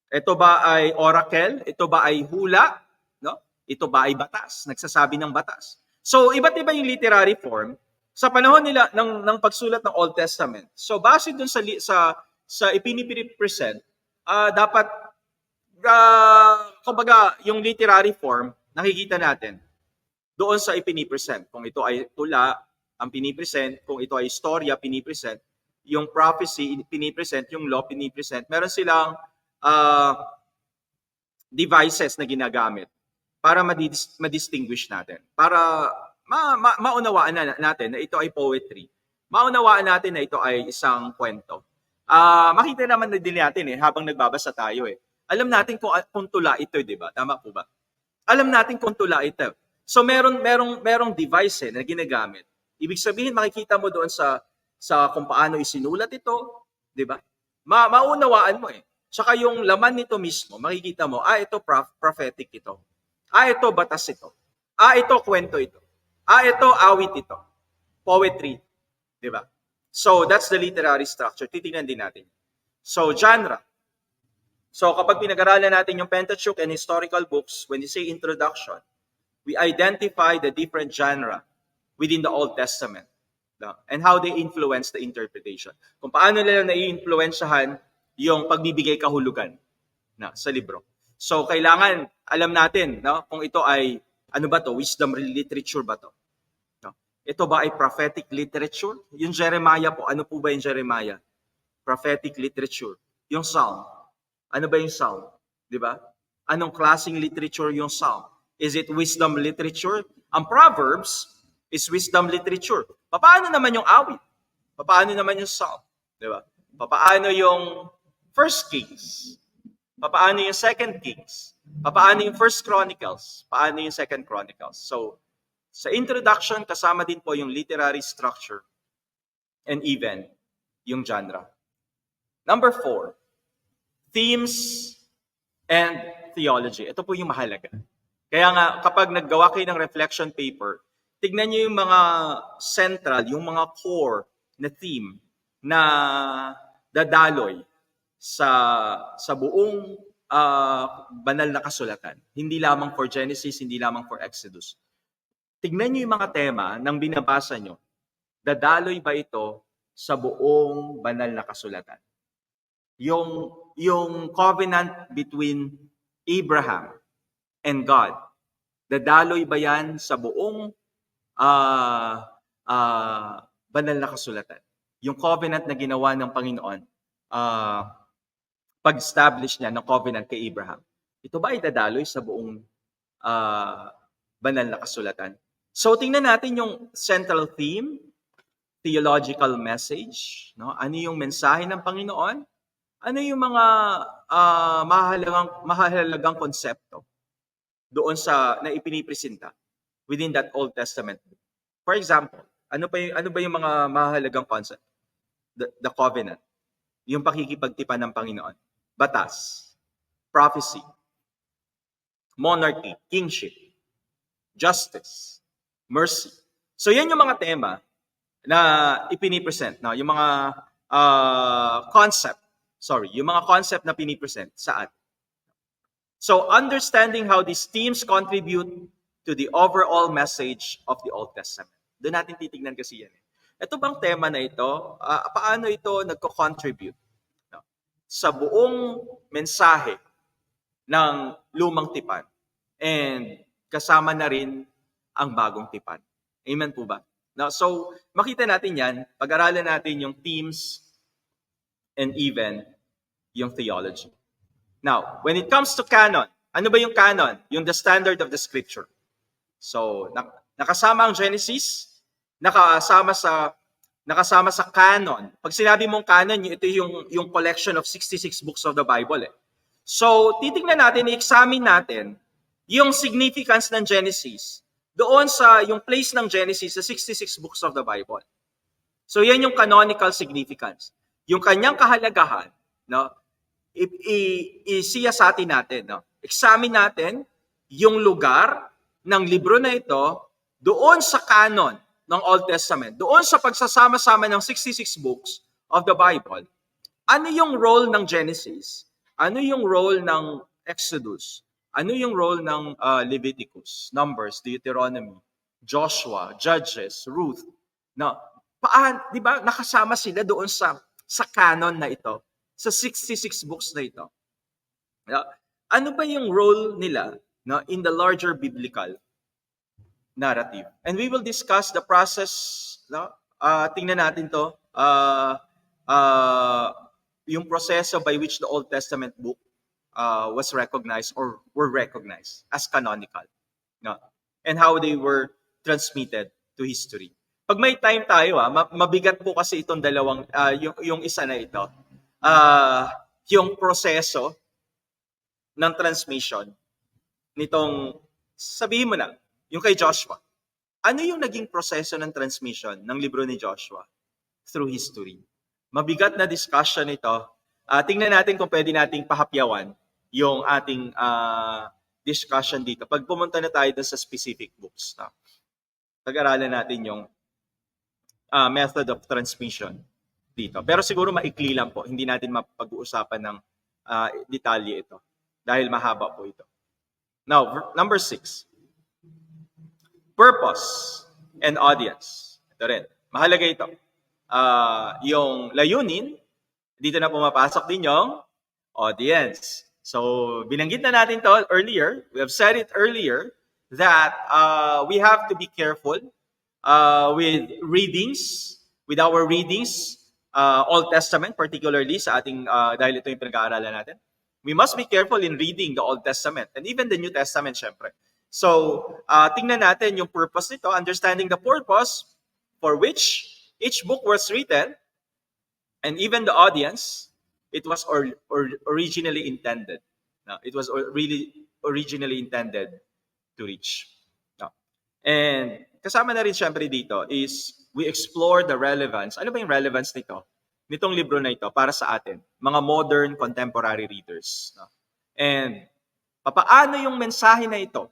Ito ba ay oracle? Ito ba ay hula? No? Ito ba ay batas? Nagsasabi ng batas. So, iba't iba yung literary form sa panahon nila ng pagsulat ng Old Testament. So, base dun sa ipinipresent, dapat kumbaga yung literary form nakikita natin doon sa ipinipresent. Kung ito ay tula, ang pinipresent, kung ito ay istorya, pinipresent, yung prophecy, pinipresent, yung law, pinipresent. Meron silang devices na ginagamit para ma-distinguish natin. Para maunawaan natin na ito ay poetry. Maunawaan natin na ito ay isang kwento. Makita naman na din natin habang nagbabasa tayo Alam natin kung tula ito, di ba? Tama po ba? Alam natin kung tula ito. So merong device na ginagamit. Ibig sabihin makikita mo doon sa kung paano isinulat ito, di ba? Maunawaan mo Tsaka yung laman nito mismo, makikita mo, ito prophetic ito. Ito batas ito. Ito kwento ito. Ito awit ito. Poetry, di ba? So that's the literary structure. Titingnan din natin. So genre. So kapag pinag-aralan natin yung Pentateuch and historical books, when you say introduction, we identify the different genre within the Old Testament and how they influence the interpretation. Kung paano nila nai-influensyahan yung pagbibigay kahulugan sa libro. So kailangan alam natin kung ito ay ano ba to, wisdom literature ba to? Ito ba ay prophetic literature? Yung Jeremiah po, ano po ba yung Jeremiah? Prophetic literature. Yung Psalm, ano ba yung Psalm? Di ba? Anong klaseng literature yung Psalm? Is it wisdom literature? Ang Proverbs is wisdom literature. Paano naman yung awit? Paano naman yung Psalm? Di ba? Paano yung First Kings? Paano yung Second Kings? Paano yung First Chronicles? Paano yung Second Chronicles? So, sa introduction, kasama din po yung literary structure and even yung genre. Number 4, themes and theology. Ito po yung mahalaga. Kaya nga, kapag naggawa kayo ng reflection paper, tignan nyo yung mga central, yung mga core na theme na dadaloy sa buong banal na kasulatan. Hindi lamang for Genesis, hindi lamang for Exodus. Tignan nyo yung mga tema ng binabasa nyo. Dadaloy ba ito sa buong banal na kasulatan? Yung covenant between Abraham and God. Dadaloy ba yan sa buong ah, banal na kasulatan? Yung covenant na ginawa ng Panginoon, pag-establish niya ng covenant kay Abraham. Ito ba ay dadaloy sa buong banal na kasulatan? So tingnan natin yung central theme, theological message, no? Ano yung mensahe ng Panginoon? Ano yung mga mahalagang konsepto doon sa na ipinipresenta within that Old Testament? For example, ano ba yung mga mahalagang concept? The covenant, yung pakikipagtipan ng Panginoon, batas, prophecy, monarchy, kingship, justice, mercy. So yan yung mga tema na ipinipresent, no? Yung mga yung mga concept na pinipresent sa atin. So understanding how these themes contribute to the overall message of the Old Testament. Doon natin titignan kasi yan. Ito bang tema na ito, paano ito nagko-contribute, no, sa buong mensahe ng lumang tipan and kasama na rin ang bagong tipan. Amen po ba? Now, so makita natin yan, pag-aralan natin yung themes and even yung theology. Now, when it comes to canon, ano ba yung canon? Yung the standard of the scripture. So, nakasama ang Genesis, nakasama sa canon. Pag sinabi mong canon, ito yung collection of 66 books of the Bible. So, titingnan natin, i-examine natin yung significance ng Genesis doon sa yung place ng Genesis sa 66 books of the Bible. So, yan yung canonical significance. Yung kanyang kahalagahan, no? Isiyasati natin, no? Examine natin yung lugar ng libro na ito doon sa canon ng Old Testament, doon sa pagsasama-sama ng 66 books of the Bible. Ano yung role ng Genesis? Ano yung role ng Exodus? Ano yung role ng Leviticus, Numbers, Deuteronomy, Joshua, Judges, Ruth? Now, di ba nakasama sila doon sa canon na ito, sa 66 books na ito? Ano ba yung role nila, no, in the larger biblical narrative? And we will discuss the process, no? Tingnan natin to, yung proseso by which the Old Testament book was recognized or were recognized as canonical, no? And how they were transmitted to history. Pag may time tayo, mabigat po kasi itong dalawang, yung isa na ito, yung proseso ng transmission nitong, sabihin mo na, yung kay Joshua. Ano yung naging proseso ng transmission ng libro ni Joshua through history? Mabigat na discussion ito. Tingnan natin kung pwede nating pahapyawan yung ating discussion dito. Pag pumunta na tayo dun sa specific books, no? Pag-aralan natin yung method of transmission dito. Pero siguro maikli lang po. Hindi natin mapag-uusapan ng detalye ito dahil mahaba po ito. Now, number 6. Purpose and audience. Ito rin. Mahalaga ito. Yung layunin, dito na pumapasok din yung audience. So, binanggit na natin to earlier. We have said it earlier that we have to be careful with our readings, Old Testament particularly sa ating, dahil ito yung pinag-aaralan natin. We must be careful in reading the Old Testament and even the New Testament, syempre. So, tingnan natin yung purpose nito, understanding the purpose for which each book was written, and even the audience, it was originally intended. No, it was really originally intended to reach. No. And kasama na rin syempre dito is we explore the relevance. Ano ba yung relevance nito? Nitong libro na ito para sa atin, mga modern contemporary readers. No? And papaano yung mensahe na ito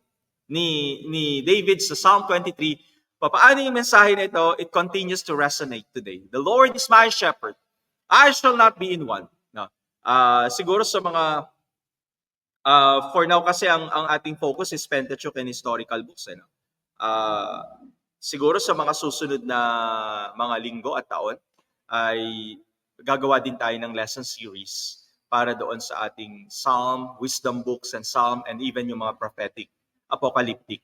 ni David sa Psalm 23, papaano yung mensahe na ito, it continues to resonate today. The Lord is my shepherd. I shall not be in want. No? Siguro sa mga, for now kasi ang ating focus is Pentateuch and historical books. No? Siguro sa mga susunod na mga linggo at taon, ay gagawa din tayo ng lesson series para doon sa ating Psalm, wisdom books and Psalm, and even yung mga prophetic, apocalyptic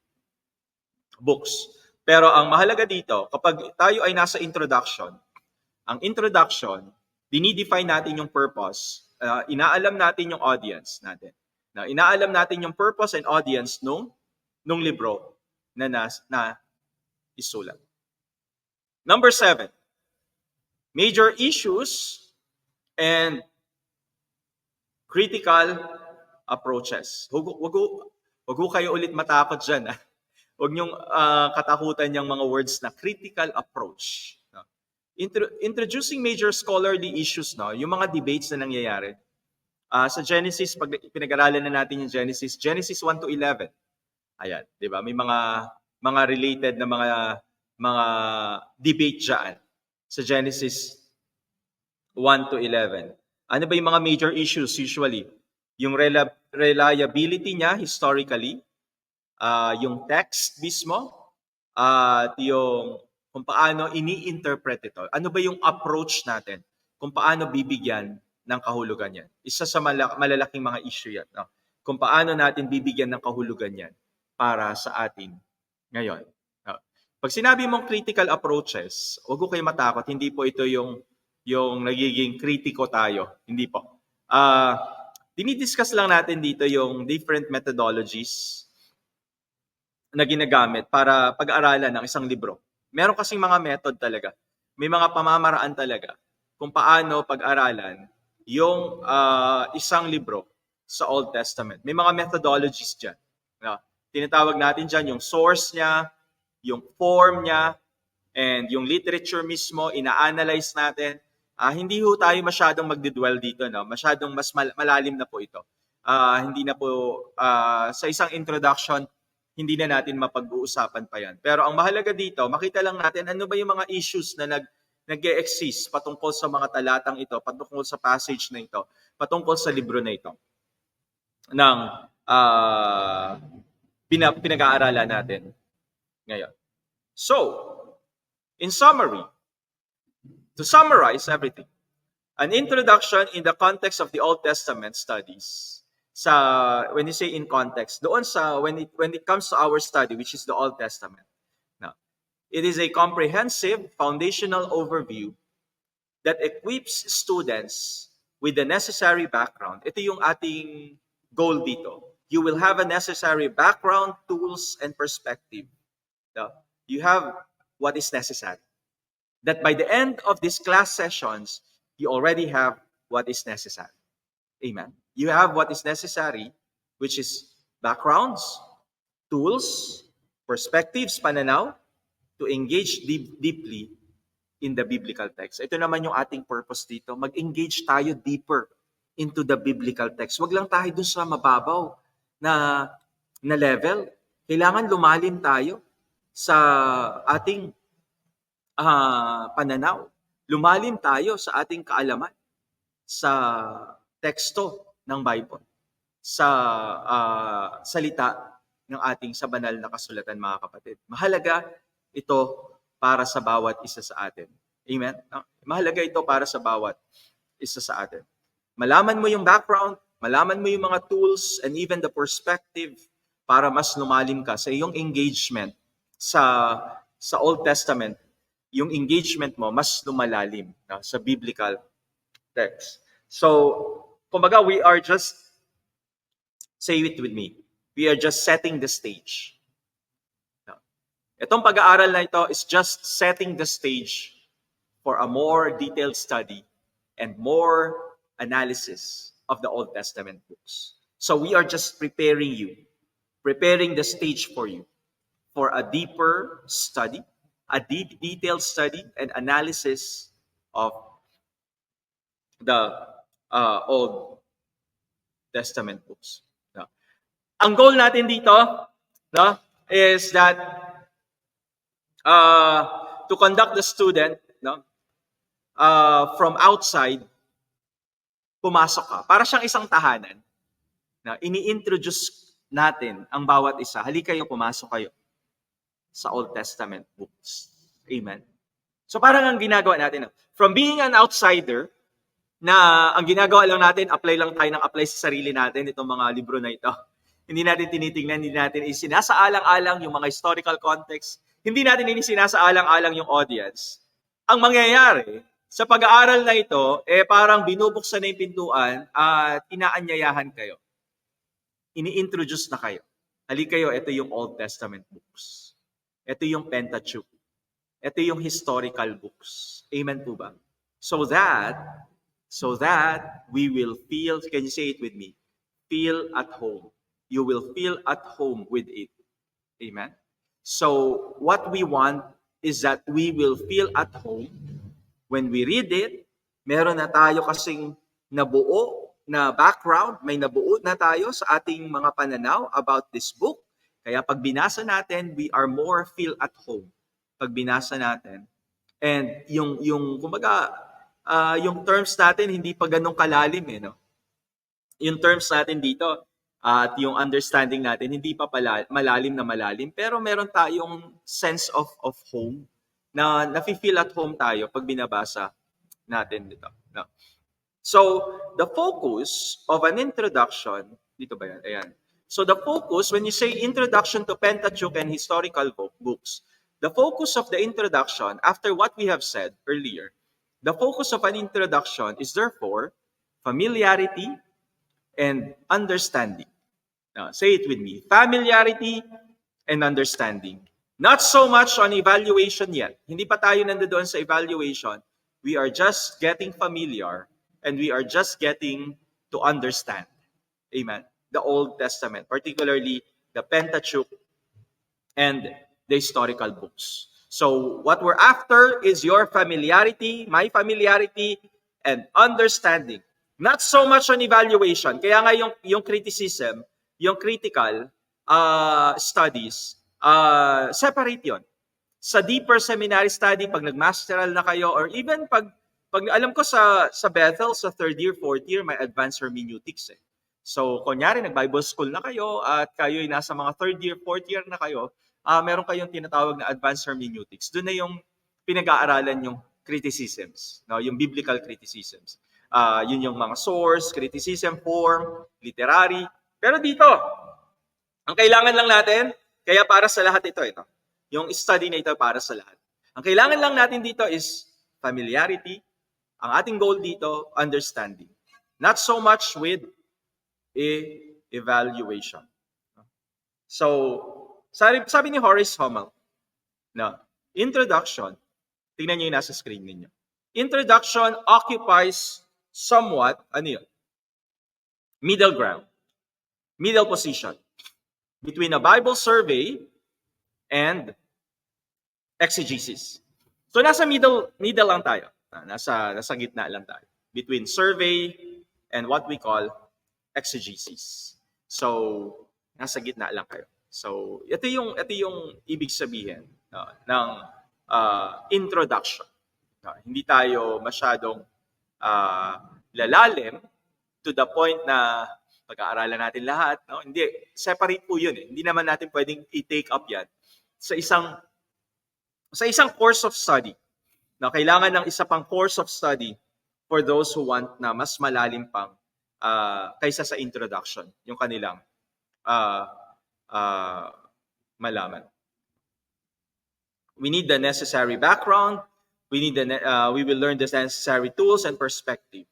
books. Pero ang mahalaga dito, kapag tayo ay nasa introduction, ang introduction, dinidefine natin yung purpose, inaalam natin yung audience natin. Inaalam natin yung purpose and audience nung libro na isulat. Number 7, major issues and critical approaches. Wag ho kayo ulit matakot dyan. Huwag niyong katakutan yung mga words na critical approach. Introducing major scholarly issues, yung mga debates na nangyayari. Sa Genesis, pag pinag-aralan na natin yung Genesis 1 to 11. Ayan, 'di ba? May mga related na mga debate diyan sa Genesis 1 to 11. Ano ba yung mga major issues usually? Yung reliability niya historically, yung text mismo, at yung kung paano ini-interpret ito. Ano ba yung approach natin? Kung paano bibigyan ng kahulugan yan. Isa sa malalaking mga issue yan. No? Kung paano natin bibigyan ng kahulugan yan para sa atin ngayon. No? Pag sinabi mong critical approaches, huwag ko kayo matakot. Hindi po ito yung nagiging kritiko tayo. Hindi po. Dinidiscuss lang natin dito yung different methodologies na ginagamit para pag-aralan ng isang libro. Meron kasing mga method talaga. May mga pamamaraan talaga kung paano pag-aralan yung isang libro sa Old Testament. May mga methodologies dyan. Tinatawag natin dyan yung source niya, yung form niya, and yung literature mismo, ina-analyze natin. Hindi ho tayo masyadong magdidwell dito. No? Masyadong mas malalim na po ito. Hindi na po, sa isang introduction, hindi na natin mapag-uusapan pa yan. Pero ang mahalaga dito, makita lang natin ano ba yung mga issues na nag-e-exist patungkol sa mga talatang ito, patungkol sa passage na ito, patungkol sa libro na ito ng pinag-aaralan natin ngayon. So, in summary, to summarize everything, an introduction in the context of the Old Testament studies. When you say in context, doon when it comes to our study, which is the Old Testament. Now, it is a comprehensive foundational overview that equips students with the necessary background. Ito yung ating goal dito. You will have a necessary background, tools, and perspective. Now, you have what is necessary. That by the end of these class sessions, you already have what is necessary. Amen. You have what is necessary, which is backgrounds, tools, perspectives, pananaw, to engage deeply in the biblical text. Ito naman yung ating purpose dito. Mag-engage tayo deeper into the biblical text. Huwag lang tayo dun sa mababaw na level. Kailangan lumalim tayo sa ating pananaw. Lumalim tayo sa ating kaalaman sa teksto ng Bible, sa salita ng ating sa banal na kasulatan, mga kapatid. Mahalaga ito para sa bawat isa sa atin. Amen? Mahalaga ito para sa bawat isa sa atin. Malaman mo yung background, malaman mo yung mga tools, and even the perspective para mas lumalim ka sa iyong engagement sa Old Testament. Yung engagement mo mas lumalalim sa biblical text. So, kumbaga, we are just, say it with me, we are just setting the stage. Itong pag-aaral na ito is just setting the stage for a more detailed study and more analysis of the Old Testament books. So we are just preparing the stage for you for a deeper study, a detailed study and analysis of the Old Testament books. No? Ang goal natin dito is that to conduct the student from outside, pumasok ka. Para siyang isang tahanan na ini-introduce natin ang bawat isa. Halika kayo, pumasok kayo sa Old Testament books. Amen. So parang ang ginagawa natin, from being an outsider, na ang ginagawa lang natin, apply lang tayo ng apply sa sarili natin itong mga libro na ito. Hindi natin tinitingnan, hindi natin isinasaalang-alang yung mga historical context, hindi natin isinasaalang-alang yung audience. Ang mangyayari, sa pag-aaral na ito, parang binubuksan na yung pintuan at inaanyayahan kayo. Ini-introduce na kayo. Halika kayo, ito yung Old Testament books. Ito yung Pentateuch. Ito yung historical books. Amen po ba? So that we will feel, can you say it with me? Feel at home. You will feel at home with it. Amen? So what we want is that we will feel at home when we read it. Meron na tayo kasing nabuo na background, may nabuo na tayo sa ating mga pananaw about this book. Kaya pag binasa natin, we are more feel at home. Pag binasa natin. And yung kumbaga, yung terms natin hindi pa ganun kalalim no? Yung terms natin dito at yung understanding natin hindi pa malalim, pero meron tayong sense of home na nafi-feel at home tayo pag binabasa natin dito. No? So, the focus of an introduction, dito ba yan? Ayan. So, the focus, when you say introduction to Pentateuch and historical books, the focus of the introduction, after what we have said earlier, the focus of an introduction is therefore familiarity and understanding. Now, say it with me. Familiarity and understanding. Not so much on evaluation yet. Hindi pa tayo nandoon sa evaluation. We are just getting familiar and we are just getting to understand. Amen. The Old Testament, particularly the Pentateuch and the historical books. So what we're after is your familiarity, my familiarity, and understanding. Not so much on evaluation. Kaya nga yung criticism, yung critical studies, separate yon. Sa deeper seminary study, pag nag-masteral na kayo, or even pag alam ko sa Bethel, sa third year, fourth year, may advanced hermeneutics So, kunyari, nag-Bible school na kayo at kayo ay nasa mga third year, fourth year na kayo, meron kayong tinatawag na advanced hermeneutics. Doon na yung pinag-aaralan yung criticisms, no? Yung biblical criticisms. Yun yung mga source, criticism, form, literary. Pero dito, ang kailangan lang natin, kaya para sa lahat ito. Yung study na ito para sa lahat. Ang kailangan lang natin dito is familiarity. Ang ating goal dito, understanding. Not so much with evaluation. So, sabi ni Horace Hummel, na introduction, tingnan niyo yung nasa screen ninyo. Introduction occupies somewhat, middle ground, middle position between a Bible survey and exegesis. So nasa middle lang tayo. Nasa gitna lang tayo between survey and what we call exegesis. So nasa gitna lang kayo. So ito yung ibig sabihin ng introduction. Hindi tayo masyadong lalalim to the point na pag-aaralan natin lahat. No? Hindi, separate po yun. Hindi naman natin pwedeng i-take up yan sa isang course of study. No, kailangan ng isa pang course of study for those who want na mas malalim pang kaysa sa introduction, yung kanilang malaman. We need the necessary background. We will learn the necessary tools and perspective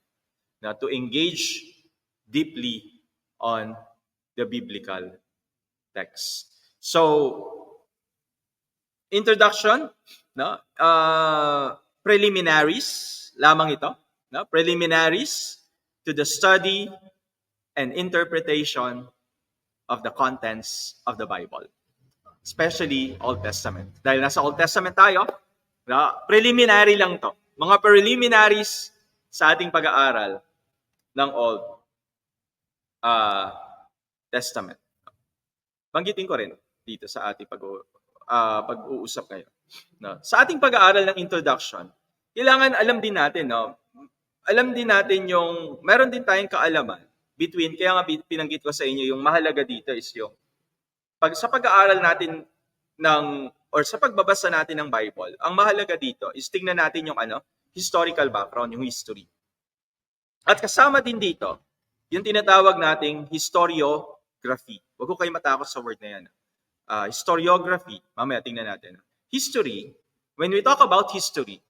to engage deeply on the biblical text. So, introduction, preliminaries lamang ito, preliminaries to the study and interpretation of the contents of the Bible, especially Old Testament. Dahil nasa Old Testament tayo, preliminary lang to. Mga preliminaries sa ating pag-aaral ng Old Testament. Banggitin ko rin dito sa ating pag-uusap ngayon. No? Sa ating pag-aaral ng introduction, kailangan alam din natin, meron din tayong kaalaman between, kaya nga pinanggit ko sa inyo, yung mahalaga dito is yung, sa pag-aaral natin sa pagbabasa natin ng Bible, ang mahalaga dito is tingnan natin yung historical background, yung history. At kasama din dito, yung tinatawag nating historiography. Huwag ko kayo matakot sa word na yan. Historiography, mamaya tingnan natin. History, when we talk about history,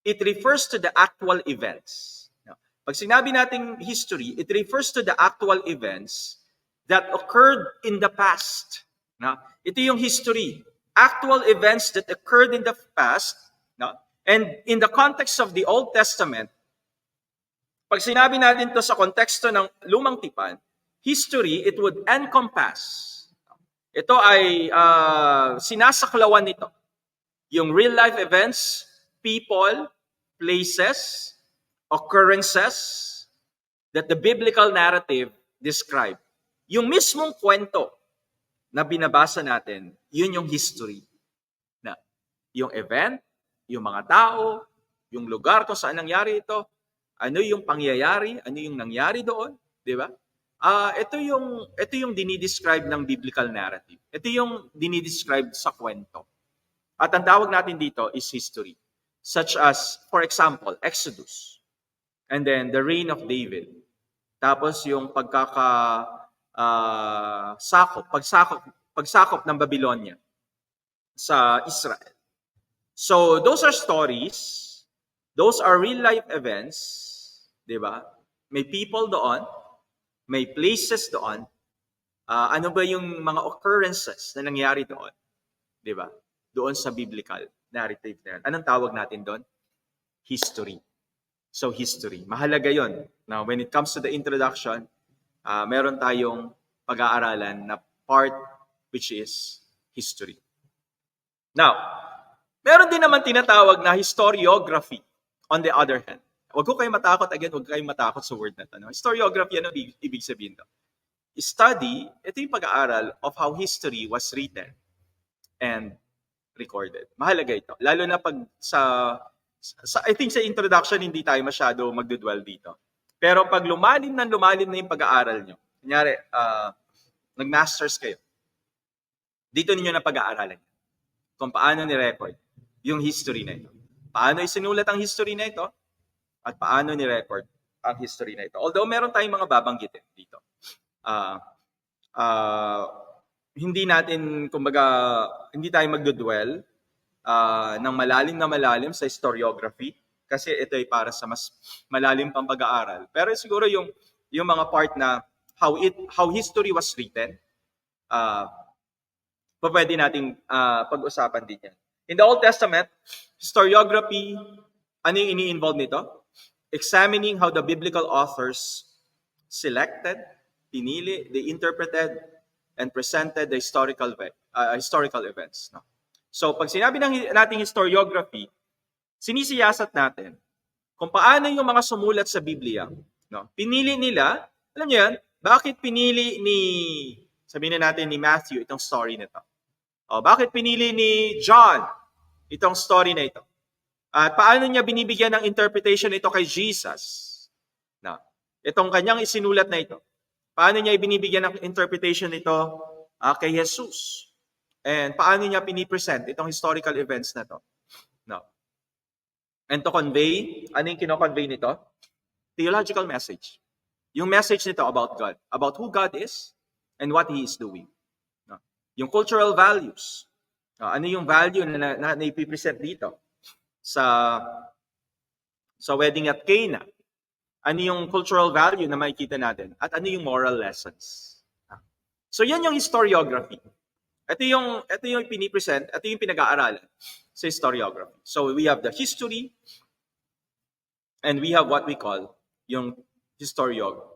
it refers to the actual events. Now, pag sinabi nating history, it refers to the actual events that occurred in the past. Now, ito yung history. Actual events that occurred in the past. No? And in the context of the Old Testament, pag sinabi natin to sa konteksto ng lumang tipan, history, it would encompass. Ito ay sinasaklawan nito. Yung real life events, people, places, occurrences that the biblical narrative describe. Yung mismong kwento na binabasa natin, yun yung history. Na yung event, yung mga tao, yung lugar kung saan nangyari ito, ano yung pangyayari, ano yung nangyari doon, di ba? Ito yung dinidescribe ng biblical narrative. Ito yung dinidescribe sa kwento. At ang tawag natin dito is history. Such as, for example, Exodus. And then the reign of David. Tapos yung pagsakop ng Babylonia sa Israel. So those are stories. Those are real life events, 'di ba? May people doon, may places doon. Ano ba yung mga occurrences na nangyari doon? 'Di ba? Doon sa biblical narrative na yan. Anong tawag natin doon? History. So history. Mahalaga yon. Now, when it comes to the introduction, meron tayong pag-aaralan na part which is history. Now, meron din naman tinatawag na historiography on the other hand. Huwag ko kayo matakot, again, huwag kayo matakot sa word na ito. No? Historiography, ano ibig sabihin ito? Study, ito yung pag-aaral of how history was written and recorded. Mahalaga ito. Lalo na pag I think sa introduction, hindi tayo masyado magdudwell dito. Pero pag lumalim na yung pag-aaral nyo, kunyari, nag-masters kayo, dito ninyo na pag-aaralan kung paano ni-record yung history na ito. Paano isinulat ang history na ito at paano ni-record ang history na ito. Although meron tayong mga babanggitin dito. Hindi tayo magdudwell ng malalim sa historiography kasi ito ay para sa mas malalim pang pag-aaral. Pero siguro yung mga part na how history was written, pwede nating pag-usapan din yan. In the Old Testament, historiography, ano yung ini-involve nito? Examining how the biblical authors selected, pinili, they interpreted, and presented the historical events. No? So, pag sinabi nating historiography, sinisiyasat natin kung paano yung mga sumulat sa Biblia. No? Pinili nila, alam niyo yan, bakit pinili sabihin na natin ni Matthew itong story na ito? Bakit pinili ni John itong story na ito? At paano niya binibigyan ng interpretation ito kay Jesus? No? Itong kanyang isinulat na ito. Paano niya ibinibigyan ng interpretation nito kay Jesus? And paano niya pinipresent itong historical events na to? No. And to convey, ano yung kino-convey nito? Theological message. Yung message nito about God, about who God is and what He is doing. No. Yung cultural values. Ano yung value na ipipresent dito sa wedding at Cana? Ano yung cultural value na makikita natin? At ano yung moral lessons? So yan yung historiography. Ito yung pinipresent, ito yung pinag-aaralan sa historiography. So we have the history and we have what we call yung historiography.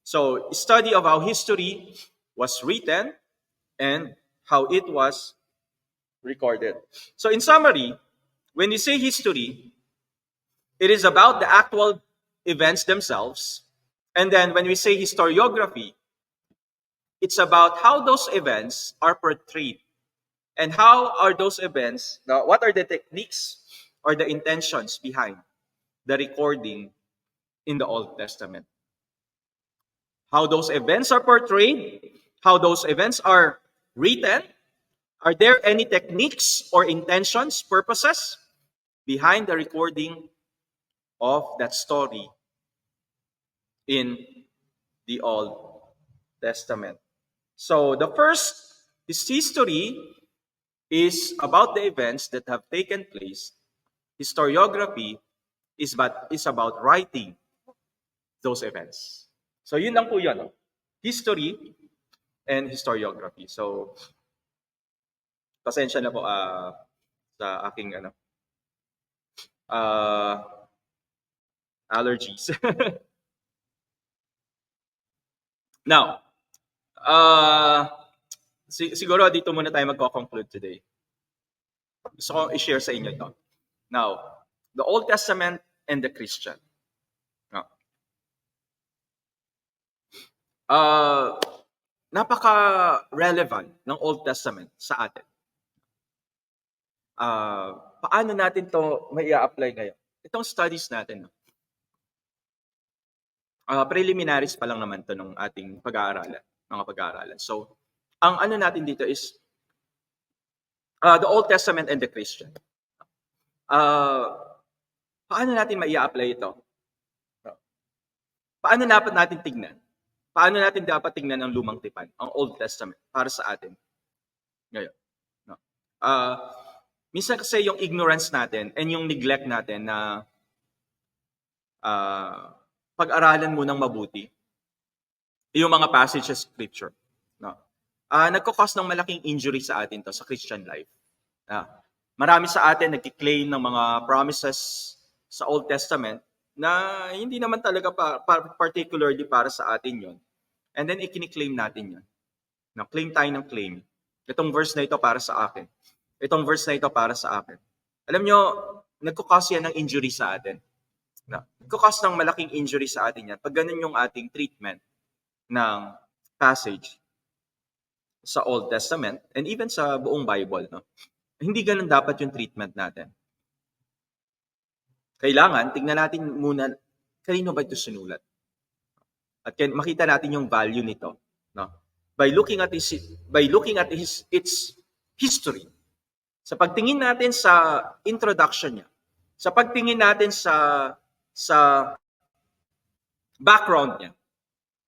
So study of how history was written and how it was recorded. So in summary, when we say history, it is about the actual events themselves. And then when we say historiography, it's about how those events are portrayed. And how are those events, what are the techniques or the intentions behind the recording in the Old Testament? How those events are portrayed, how those events are written. Are there any techniques or intentions, purposes behind the recording of that story in the Old Testament. So the first history is about the events that have taken place. Historiography is about writing those events. So yun lang po yun. History and historiography. So pasensya na po sa aking allergies. Now, siguro dito muna tayo magko-conclude today. Gusto ko i-share sa inyo ito. Now, the Old Testament and the Christian. Napaka-relevant ng Old Testament sa atin. Paano natin to mai-apply ngayon? Itong studies natin, preliminaries pa lang naman to ng ating mga pag-aaralan. So, ang ano natin dito is the Old Testament and the Christian. Paano natin mai-apply ito? Paano dapat natin tignan? Paano natin dapat tignan ang Lumang Tipan, ang Old Testament, para sa atin ngayon? Minsan kasi yung ignorance natin and yung neglect natin na pag-aralan mo ng mabuti yung mga passages of Scripture. Nagkakos ng malaking injury sa atin to sa Christian life. Marami sa atin nagki-claim ng mga promises sa Old Testament na hindi naman talaga particularly para sa atin yon. And then ikini-claim natin yon. Claim tayo ng claim. Itong verse na ito para sa akin. Itong verse na ito para sa akin. Alam nyo, nagkakos yan ng injury sa atin. Nagkakos ng malaking injury sa atin yan. Pag ganun yung ating treatment ng passage sa Old Testament and even sa buong Bible. Hindi ganun dapat yung treatment natin. Kailangan, tingnan natin muna, kanino ba ito sinulat? At makita natin yung value nito. By looking at its history. Sa pagtingin natin sa introduction niya, sa pagtingin natin sa background niya,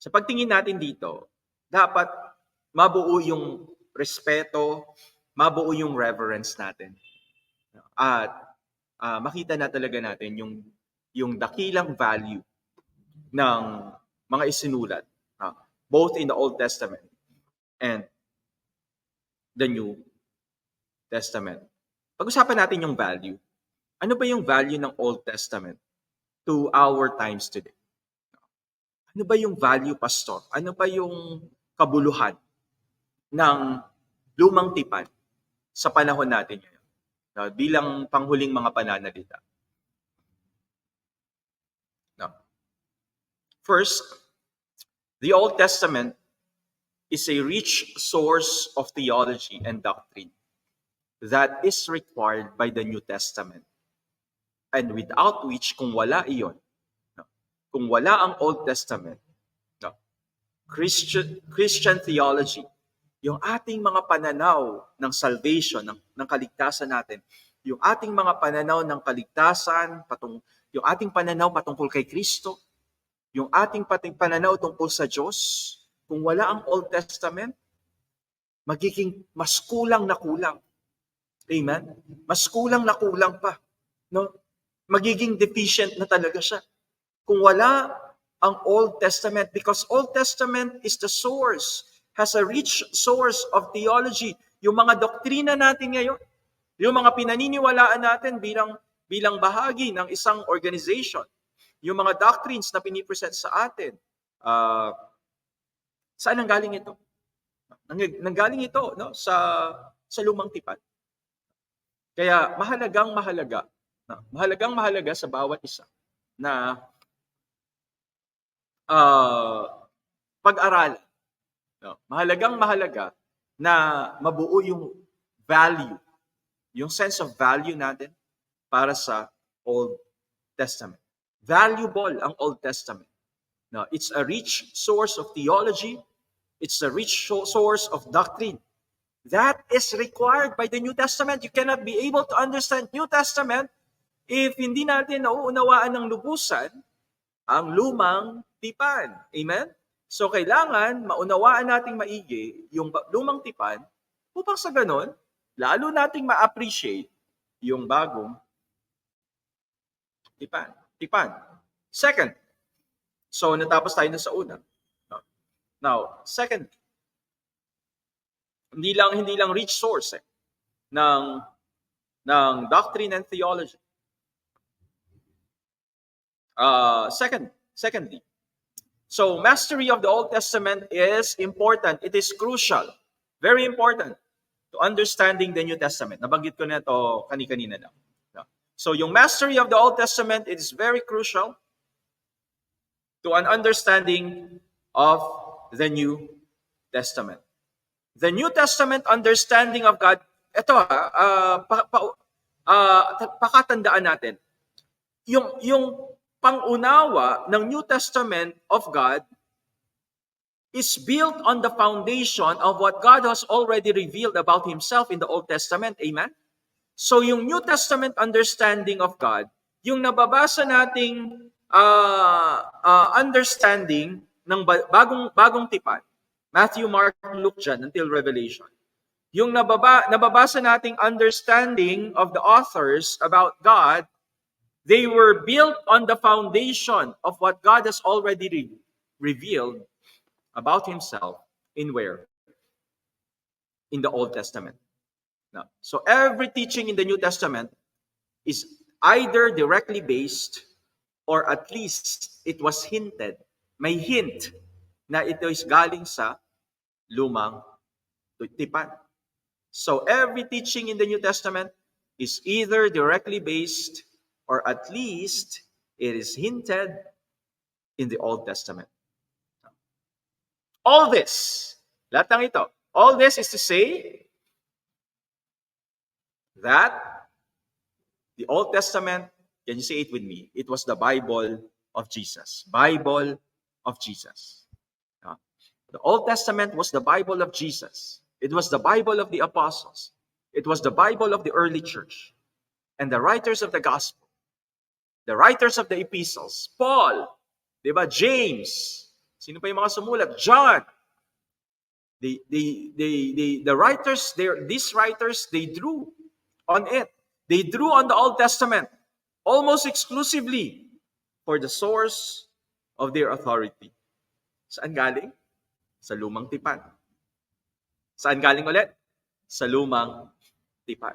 sa pagtingin natin dito, dapat mabuo yung respeto, mabuo yung reverence natin. At makita na talaga natin yung dakilang value ng mga isinulat, both in the Old Testament and the New Testament. Pag-usapan natin yung value. Ano ba yung value ng Old Testament to our times today? Ano ba yung value, Pastor? Ano ba yung kabuluhan ng Lumang Tipan sa panahon natin ngayon? Bilang panghuling mga pananalita. First, the Old Testament is a rich source of theology and doctrine that is required by the New Testament. And without which, kung wala iyon, kung wala ang Old Testament, Christian theology, yung ating mga pananaw ng salvation, ng kaligtasan natin, yung ating mga pananaw ng kaligtasan, yung ating pananaw patungkol kay Kristo, yung ating pananaw tungkol sa Diyos, kung wala ang Old Testament, magiging mas kulang na kulang. Amen? Mas kulang na kulang pa. Magiging deficient na talaga siya. Kung wala ang Old Testament, because Old Testament is the source, has a rich source of theology. Yung mga doktrina natin ngayon, yung mga pinaniniwalaan natin bilang bahagi ng isang organization, yung mga doctrines na pinipresent sa atin, saan nanggaling ito? Nanggaling ito sa Lumang Tipan. Kaya mahalagang mahalaga sa bawat isa na pag-aralan. Mahalaga na mabuo yung value, yung sense of value natin para sa Old Testament. Valuable ang Old Testament. It's a rich source of theology. It's a rich source of doctrine. That is required by the New Testament. You cannot be able to understand New Testament if hindi natin nauunawaan ng lubusan ang lumang tipan. Amen? So kailangan maunawaan nating maigi yung lumang tipan upang sa ganon, lalo nating ma-appreciate yung bagong tipan. Second, so natapos tayo na sa una. Now, second, hindi lang rich source ng doctrine and theology. Secondly, so mastery of the Old Testament is important. It is crucial, very important to understanding the New Testament. Nabanggit ko na ito kanina lang. So yung mastery of the Old Testament is very crucial to an understanding of the New Testament. The New Testament understanding of God, ito pakatandaan natin. Yung pangunawa ng New Testament of God is built on the foundation of what God has already revealed about Himself in the Old Testament. Amen? So yung New Testament understanding of God, yung nababasa nating understanding ng bagong tipan, Matthew, Mark, Luke, John, until Revelation. Yung nababasa nating understanding of the authors about God, they were built on the foundation of what God has already revealed about Himself in where? In the Old Testament. Now, so every teaching in the New Testament is either directly based or at least it was hinted. May hint na ito is galing sa lumang tipan. So every teaching in the New Testament is either directly based or at least it is hinted in the Old Testament. All this, lahat ng ito, all this is to say that the Old Testament, can you say it with me? It was the Bible of Jesus. Bible of Jesus. The Old Testament was the Bible of Jesus. It was the Bible of the apostles. It was the Bible of the early church. And the writers of the gospel, the writers of the epistles, Paul, diba? James, sino pa yung mga sumulat? John. The writers, these writers, they drew on it. They drew on the Old Testament almost exclusively for the source of their authority. Saan galing? Sa lumang tipan. Saan galing ulit? Sa lumang tipan.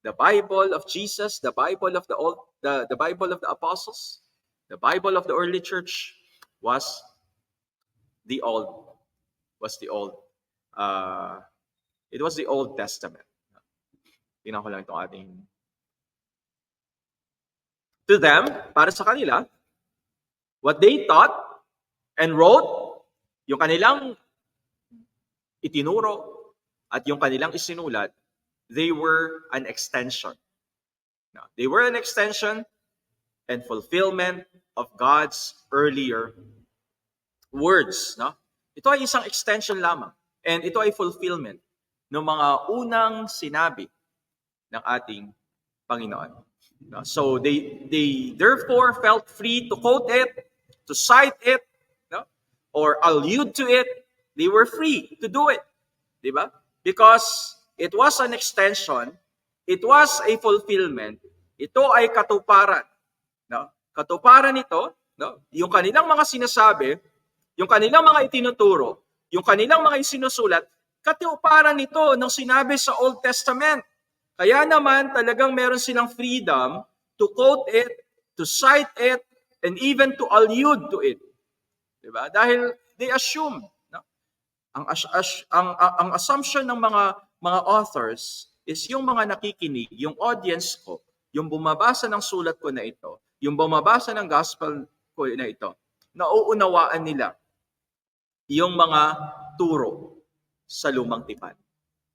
The Bible of Jesus, the Bible of the Bible of the apostles, the Bible of the early church was the Old Testament. Tingnan ko lang itong ating. To them, para sa kanila, what they taught and wrote, yung kanilang itinuro at yung kanilang isinulat, they were an extension. Now, they were an extension and fulfillment of God's earlier words. No? Ito ay isang extension lamang. And ito ay fulfillment ng mga unang sinabi ng ating Panginoon. No? So they therefore felt free to quote it, to cite it, no? Or allude to it. They were free to do it. Diba? Because it was an extension, it was a fulfillment, ito ay katuparan. No? Katuparan ito, no? Yung kanilang mga sinasabi, yung kanilang mga itinuturo, yung kanilang mga isinusulat, katuparan nito ng sinabi sa Old Testament. Kaya naman talagang meron silang freedom to quote it, to cite it, and even to allude to it. Diba? Dahil they assume, no? Ang assumption ng mga authors is yung mga nakikinig, yung audience ko, yung bumabasa ng sulat ko na ito, yung bumabasa ng gospel ko na ito, nauunawaan nila yung mga turo sa lumang tipan.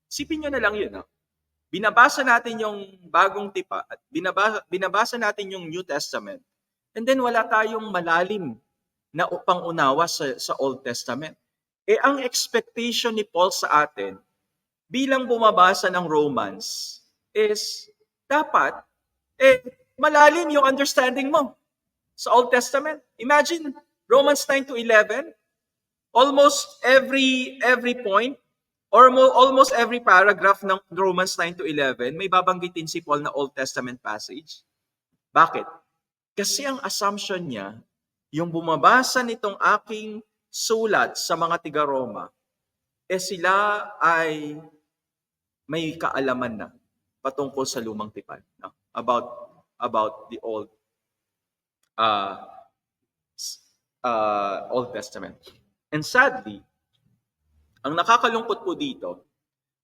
Sipin nyo na lang yun. No? Binabasa natin yung bagong tipa at binabasa natin yung New Testament, and then wala tayong malalim na pangunawa sa Old Testament. Ang expectation ni Paul sa atin bilang bumabasa ng Romans is dapat malalim yung understanding mo sa Old Testament. Imagine Romans 9 to 11, almost every point or almost every paragraph ng Romans 9 to 11 may babanggitin si Paul na Old Testament passage. Bakit? Kasi ang assumption niya, yung bumabasa nitong aking sulat sa mga tiga-Roma, sila ay may kaalaman na patungkol sa lumang tipan, no? About the uh, Old Testament. And sadly, ang nakakalungkot po dito,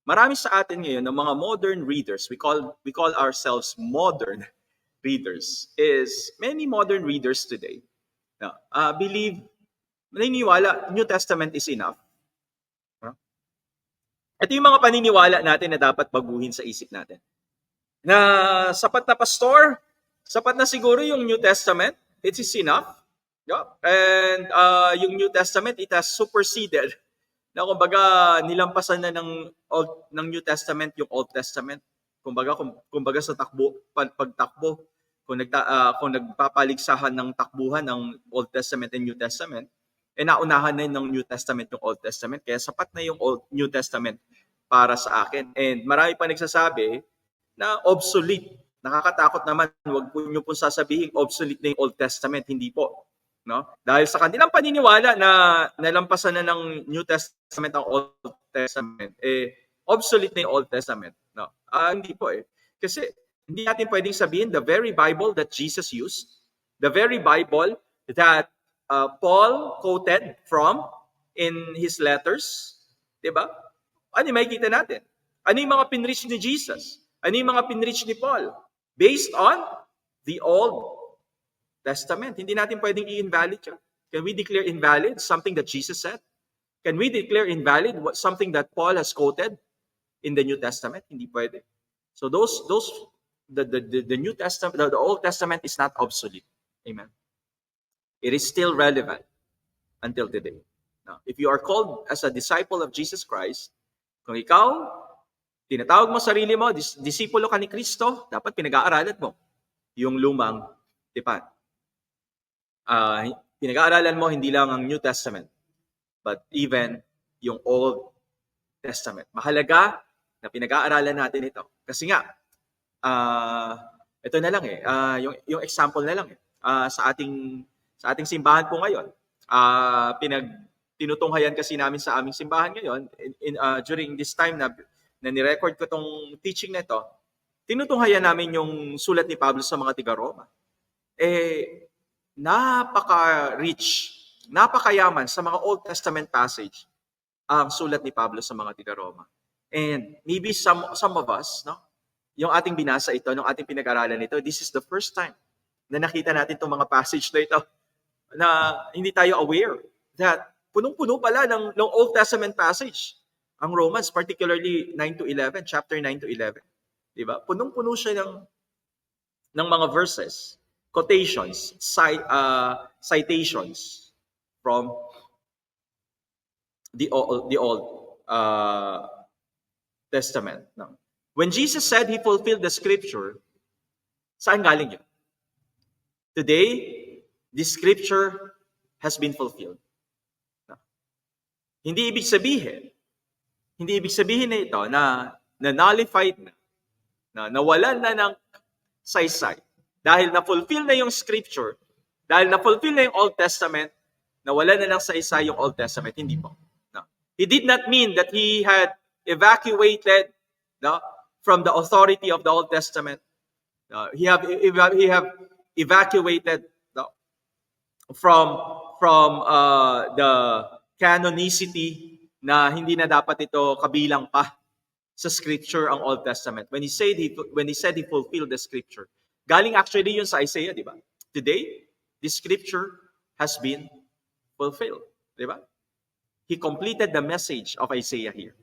marami sa atin ngayon ng mga modern readers, we call ourselves modern readers, is many modern readers today believe, naniniwala, New Testament is enough. Ito yung mga paniniwala natin na dapat baguhin sa isip natin. Na sapat na pastor, sapat na siguro yung New Testament, it is enough. Yeah. And yung New Testament, it has superseded. Na kumbaga, nilampasan na ng New Testament yung Old Testament. Kumbaga sa pagtakbo, kung nagpapaligsahan ng takbuhan ng Old Testament and New Testament, naunahan na ng New Testament yung Old Testament. Kaya sapat na yung New Testament para sa akin. And marami pa nagsasabi na obsolete. Nakakatakot naman. Huwag po nyo po sasabihin obsolete na yung Old Testament. Hindi po. No? Dahil sa kanilang paniniwala na nalampasan na ng New Testament ang Old Testament, obsolete na yung Old Testament. No? Hindi po eh. Kasi hindi natin pwedeng sabihin the very Bible that Jesus used, the very Bible that Paul quoted from in his letters, diba? Ano yung makikita natin? Ano yung mga pinreach ni Jesus? Ano yung mga pinreach ni Paul? Based on the Old Testament. Hindi natin pwedeng i-invalid yun. Can we declare invalid something that Jesus said? Can we declare invalid something that Paul has quoted in the New Testament? Hindi pwede. So the New Testament, the Old Testament is not obsolete. Amen. It is still relevant until today. Now, if you are called as a disciple of Jesus Christ, kung ikaw, tinatawag mo sarili mo, disipulo ka ni Kristo, dapat pinag-aaralan mo yung lumang tipan. Pinag-aaralan mo hindi lang ang New Testament, but even yung Old Testament. Mahalaga na pinag-aaralan natin ito. Kasi nga, ito na lang yung example na lang sa ating simbahan po ngayon. Tinutunghayan kasi namin sa aming simbahan ngayon during this time na ni-record ko tong teaching na ito, tinutunghayan namin yung sulat ni Pablo sa mga tiga-Roma. Napaka-rich, napakayaman sa mga Old Testament passage ang sulat ni Pablo sa mga tiga-Roma. And maybe some of us, no, yung ating binasa ito, yung ating pinag-aralan ito, this is the first time na nakita natin itong mga passage na ito na hindi tayo aware that punong-puno pala ng Old Testament passage. Ang Romans, particularly 9 to 11, chapter 9 to 11. Diba? Punong-puno siya ng mga verses, quotations, citations from the Old Testament. No? When Jesus said he fulfilled the scripture, saan galing yun? Today, this scripture has been fulfilled. No? Hindi ibig sabihin na ito na nullified na nawalan na ng saysay. Dahil na-fulfill na yung scripture, dahil na-fulfill na yung Old Testament, nawalan na ng saysay yung Old Testament. Hindi po. No. He did not mean that he had evacuated from the authority of the Old Testament. He have evacuated from the canonicity na hindi na dapat ito kabilang pa sa scripture ang Old Testament. When he said he fulfilled the scripture, galing actually yun sa Isaiah, di ba? Today, this scripture has been fulfilled, di ba? He completed the message of Isaiah here.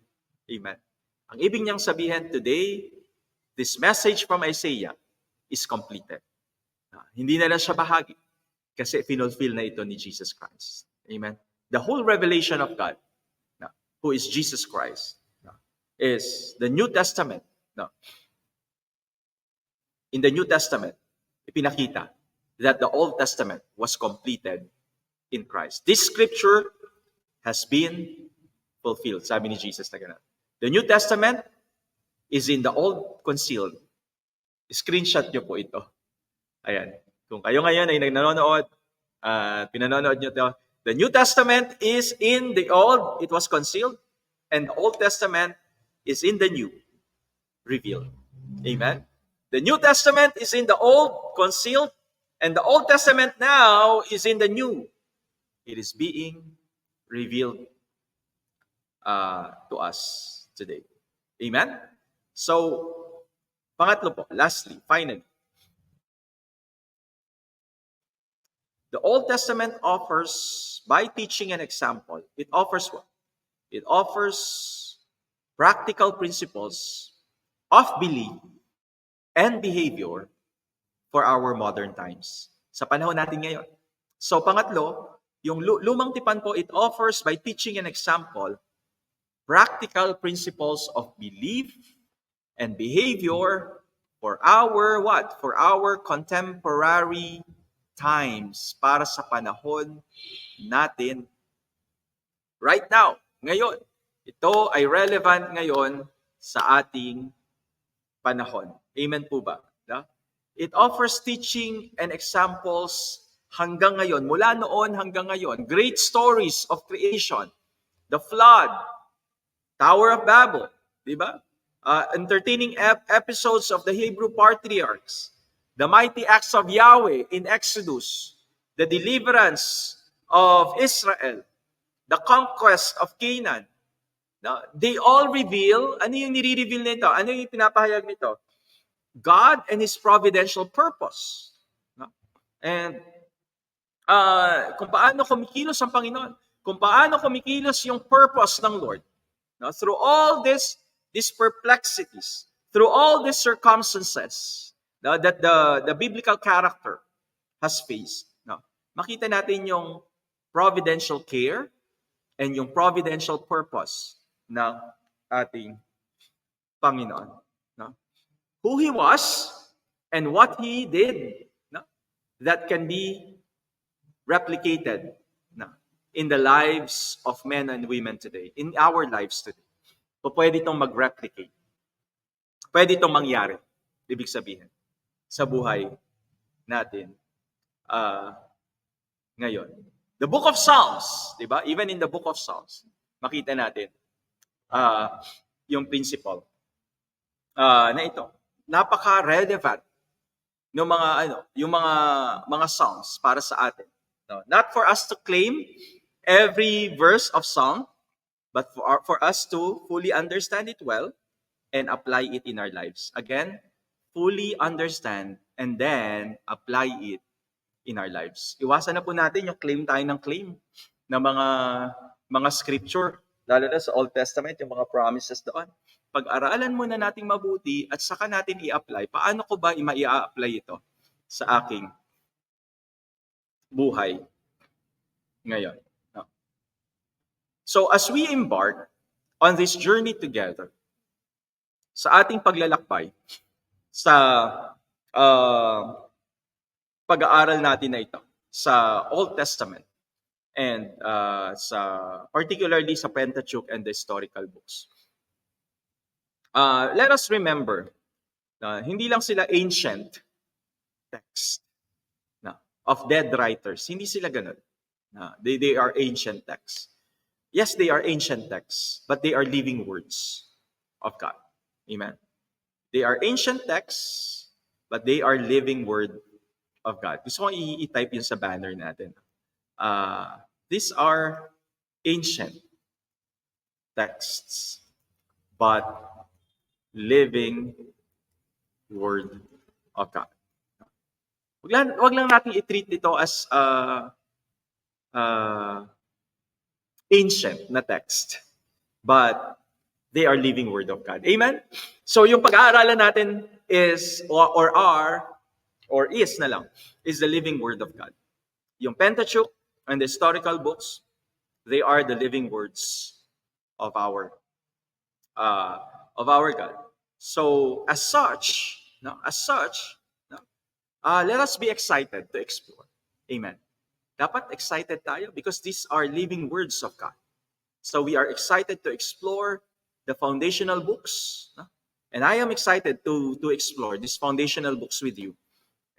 Amen. Ang ibig niyang sabihin, today, this message from Isaiah is completed. Hindi na lang siya bahagi kasi finulfill na ito ni Jesus Christ. Amen. The whole revelation of God, who is Jesus Christ, is the New Testament. In the New Testament, ipinakita that the Old Testament was completed in Christ. This scripture has been fulfilled. Sabi ni Jesus na ganun. The New Testament is in the Old concealed. Screenshot nyo po ito. Ayan. Kung kayo ngayon ay nanonood, pinanonood nyo ito, the New Testament is in the Old, it was concealed, and the Old Testament is in the New, revealed. Amen? The New Testament is in the Old, concealed, and the Old Testament now is in the New. It is being revealed to us today. Amen? So, pangatlo po, lastly, finally, the Old Testament offers, by teaching and example, it offers what? It offers practical principles of belief and behavior for our modern times. Sa panahon natin ngayon. So pangatlo, yung lumang tipan po, it offers, by teaching and example, practical principles of belief and behavior for our what? For our contemporary times, para sa panahon natin right now, ngayon. Ito ay relevant ngayon sa ating panahon. Amen po ba? It offers teaching and examples hanggang ngayon, mula noon hanggang ngayon. Great stories of creation, the flood, Tower of Babel, di ba? Entertaining episodes of the Hebrew patriarchs, the mighty acts of Yahweh in Exodus, the deliverance of Israel, the conquest of Canaan. Now, they all reveal, ano yung nire-reveal nito? Ano yung pinapahayag nito? God and His providential purpose. No? And kung paano kumikilos ang Panginoon, kung paano kumikilos yung purpose ng Lord. No? Through all these perplexities, through all these circumstances that the biblical character has faced. No? Makita natin yung providential care and yung providential purpose ng ating Panginoon. No? Who He was and what He did, no? That can be replicated, no? In the lives of men and women today, in our lives today. So pwede itong mag-replicate. Pwede itong mangyari. Ibig sabihin, sa buhay natin ngayon. The book of Psalms, di ba? Even in the book of Psalms, makita natin yung principle na ito. Napaka-relevant ng mga yung mga songs para sa atin. No, not for us to claim every verse of song, but for us to fully understand it well and apply it in our lives. Again, fully understand and then apply it in our lives. Iwasan na po natin yung claim tayo ng claim ng mga scripture, lalo na sa Old Testament, yung mga promises doon. Pag-aralan muna nating mabuti at saka natin i-apply. Paano ko ba i-apply ito sa aking buhay ngayon? No? So as we embark on this journey together, sa ating paglalakbay, sa pag-aaral natin na ito, sa Old Testament, and particularly sa Pentateuch and the historical books. Let us remember, hindi lang sila ancient text of dead writers. Hindi sila ganun. They are ancient texts. Yes, they are ancient texts, but they are living words of God. Amen. They are ancient texts, but they are living word of God. Gusto ko i-type yun sa banner natin. These are ancient texts, but living word of God. Wag lang natin i-treat ito as ancient na text, but they are living word of God. Amen? So yung pag-aaralan natin is, is na lang, is the living word of God. Yung Pentateuch and the historical books, they are the living words of our God. So as such, let us be excited to explore. Amen. Dapat excited tayo because these are living words of God. So we are excited to explore the foundational books. No? And I am excited to explore these foundational books with you.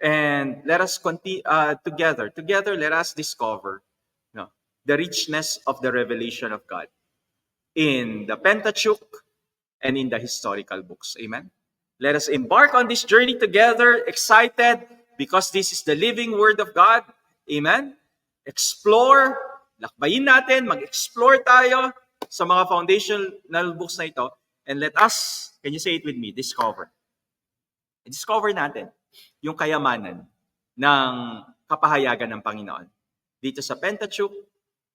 And let us continue together. Together, let us discover the richness of the revelation of God in the Pentateuch and in the historical books. Amen. Let us embark on this journey together, excited because this is the living Word of God. Amen. Explore, lakbayin natin, mag-explore tayo sa mga foundational books na ito. And let us, can you say it with me, discover. Discover natin yung kayamanan ng kapahayagan ng Panginoon dito sa Pentateuch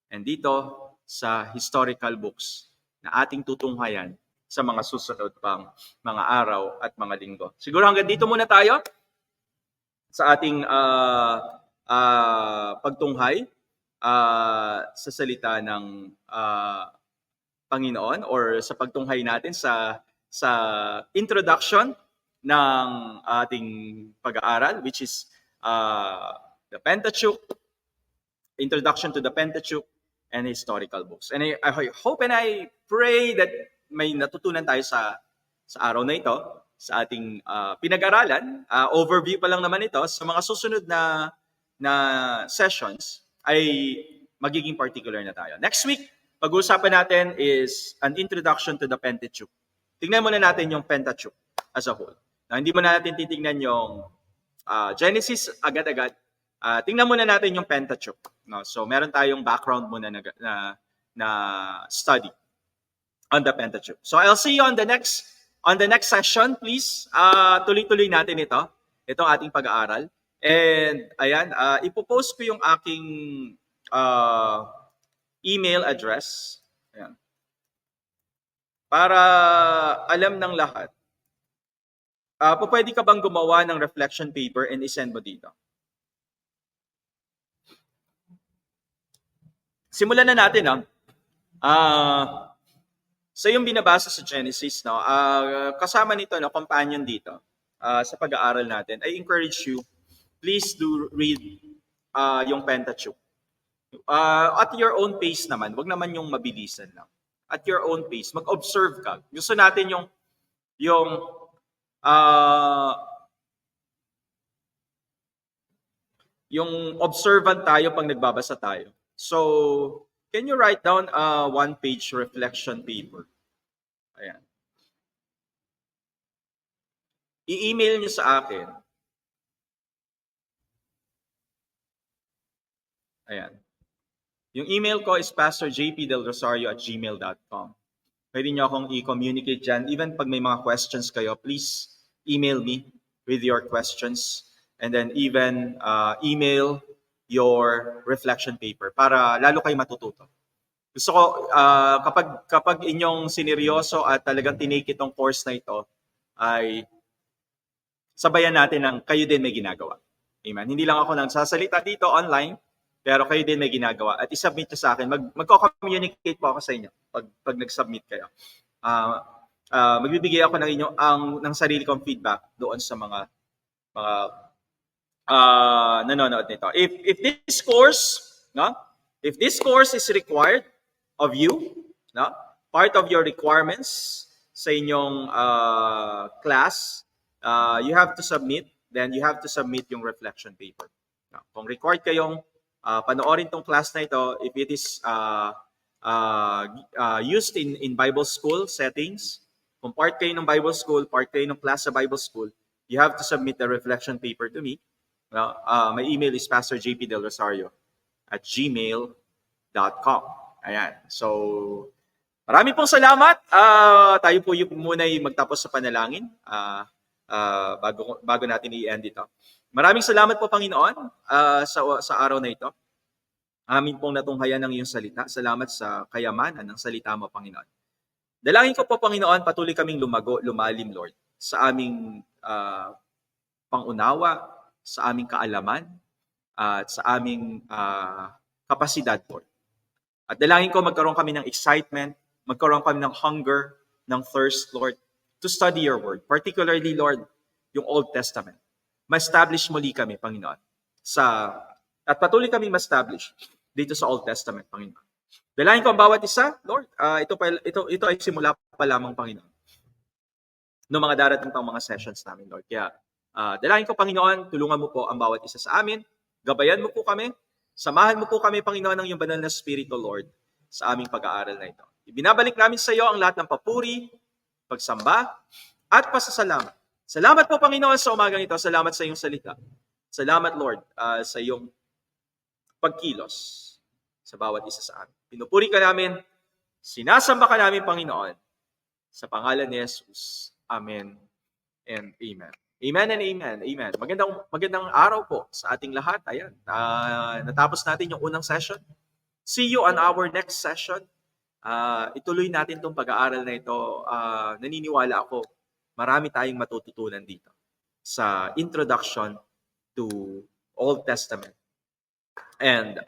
and dito sa historical books na ating tutunghayan sa mga susunod pang mga araw at mga linggo. Siguro hanggang dito muna tayo sa ating pagtunghay sa salita ng Panginoon or sa pagtunghay natin sa introduction ng ating pag-aaral, which is the Pentateuch, introduction to the Pentateuch and historical books. And I hope and I pray that may natutunan tayo sa araw na ito, sa ating pinag-aralan. Overview pa lang naman ito. Sa mga susunod na sessions ay magiging particular na tayo. Next week, pag-uusapan natin is an introduction to the Pentateuch. Tingnan muna natin yung Pentateuch as a whole. Now, hindi muna natin titignan yung Genesis agad-agad. Tingnan muna natin yung Pentateuch. No? So, meron tayong background muna na study on the Pentateuch. So, I'll see you on the next session, please. Tuloy-tuloy natin itong ating pag-aaral. And, ayan, ipopost ko yung aking email address. Ayan. Para alam ng lahat. Pwede ka bang gumawa ng reflection paper and isend mo dito? Simulan na natin, so yung binabasa sa Genesis, kasama nito, companion dito, sa pag-aaral natin, I encourage you, please do read yung Pentateuch. At your own pace naman, wag naman yung mabilisan lang. At your own pace, mag-observe ka. Gusto natin yung observant tayo pag nagbabasa tayo. So, can you write down a one-page reflection paper? Ayan. I-email nyo sa akin. Ayan. Yung email ko is pastorjpdelrosario@gmail.com. Pwede nyo akong i-communicate dyan. Even pag may mga questions kayo, please email me with your questions. And then even email your reflection paper para lalo kayo matututo. Gusto ko, kapag inyong sineryoso at talagang tinake itong course na ito, ay sabayan natin ng kayo din may ginagawa. Amen. Hindi lang ako nagsasalita dito online, pero kayo din may ginagawa. At isubmit nyo sa akin. Magko-communicate po ako sa inyo pag nag-submit kayo. Magbibigay ako ng sarili kong feedback doon sa mga nanonood nito. If this course is required of you, part of your requirements sa inyong class, you have to submit yung reflection paper. Kung required kayong panoorin tong class na ito, if it is used in Bible school settings, kung part kayo ng Bible school, part kayo ng class sa Bible school, you have to submit the reflection paper to me. My email is pastorjpdelrosario@gmail.com. Ayan. So, marami pong salamat. Tayo po muna magtapos sa panalangin bago natin i-end ito. Maraming salamat po, Panginoon, sa araw na ito. Amin pong natunghayan ng iyong salita. Salamat sa kayamanan ng salita mo, Panginoon. Dalangin ko po, Panginoon, patuloy kaming lumalim, Lord, sa aming pangunawa, sa aming kaalaman, at sa aming kapasidad, Lord. At dalangin ko magkaroon kami ng excitement, magkaroon kami ng hunger, ng thirst, Lord, to study your word. Particularly, Lord, yung Old Testament. ma-establish muli kami, Panginoon, at patuloy kami ma-establish dito sa Old Testament, Panginoon. Dalayan ko ang bawat isa, Lord. Ito ay simula pa lamang, Panginoon, ng mga darating pang mga sessions namin, Lord. Kaya, dalayan ko, Panginoon, tulungan mo po ang bawat isa sa amin. Gabayan mo po kami. Samahan mo po kami, Panginoon, ng iyong banal na Espiritu, Lord, sa aming pag-aaral na ito. Ibinabalik namin sa iyo ang lahat ng papuri, pagsamba, at pasasalamat. Salamat po, Panginoon, sa umagang ito. Salamat sa iyong salita. Salamat, Lord, sa iyong pagkilos sa bawat isa sa amin. Pinupuri ka namin, sinasamba ka namin, Panginoon, sa pangalan ni Jesus. Amen and amen. Amen and amen. Amen. Magandang araw po sa ating lahat. Ayan, natapos natin yung unang session. See you on our next session. Ituloy natin itong pag-aaral na ito. Naniniwala ako, marami tayong matututunan dito sa introduction to Old Testament and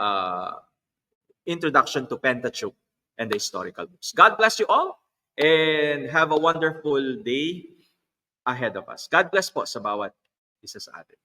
introduction to Pentateuch and the historical books. God bless you all and have a wonderful day ahead of us. God bless po sa bawat isa sa atin.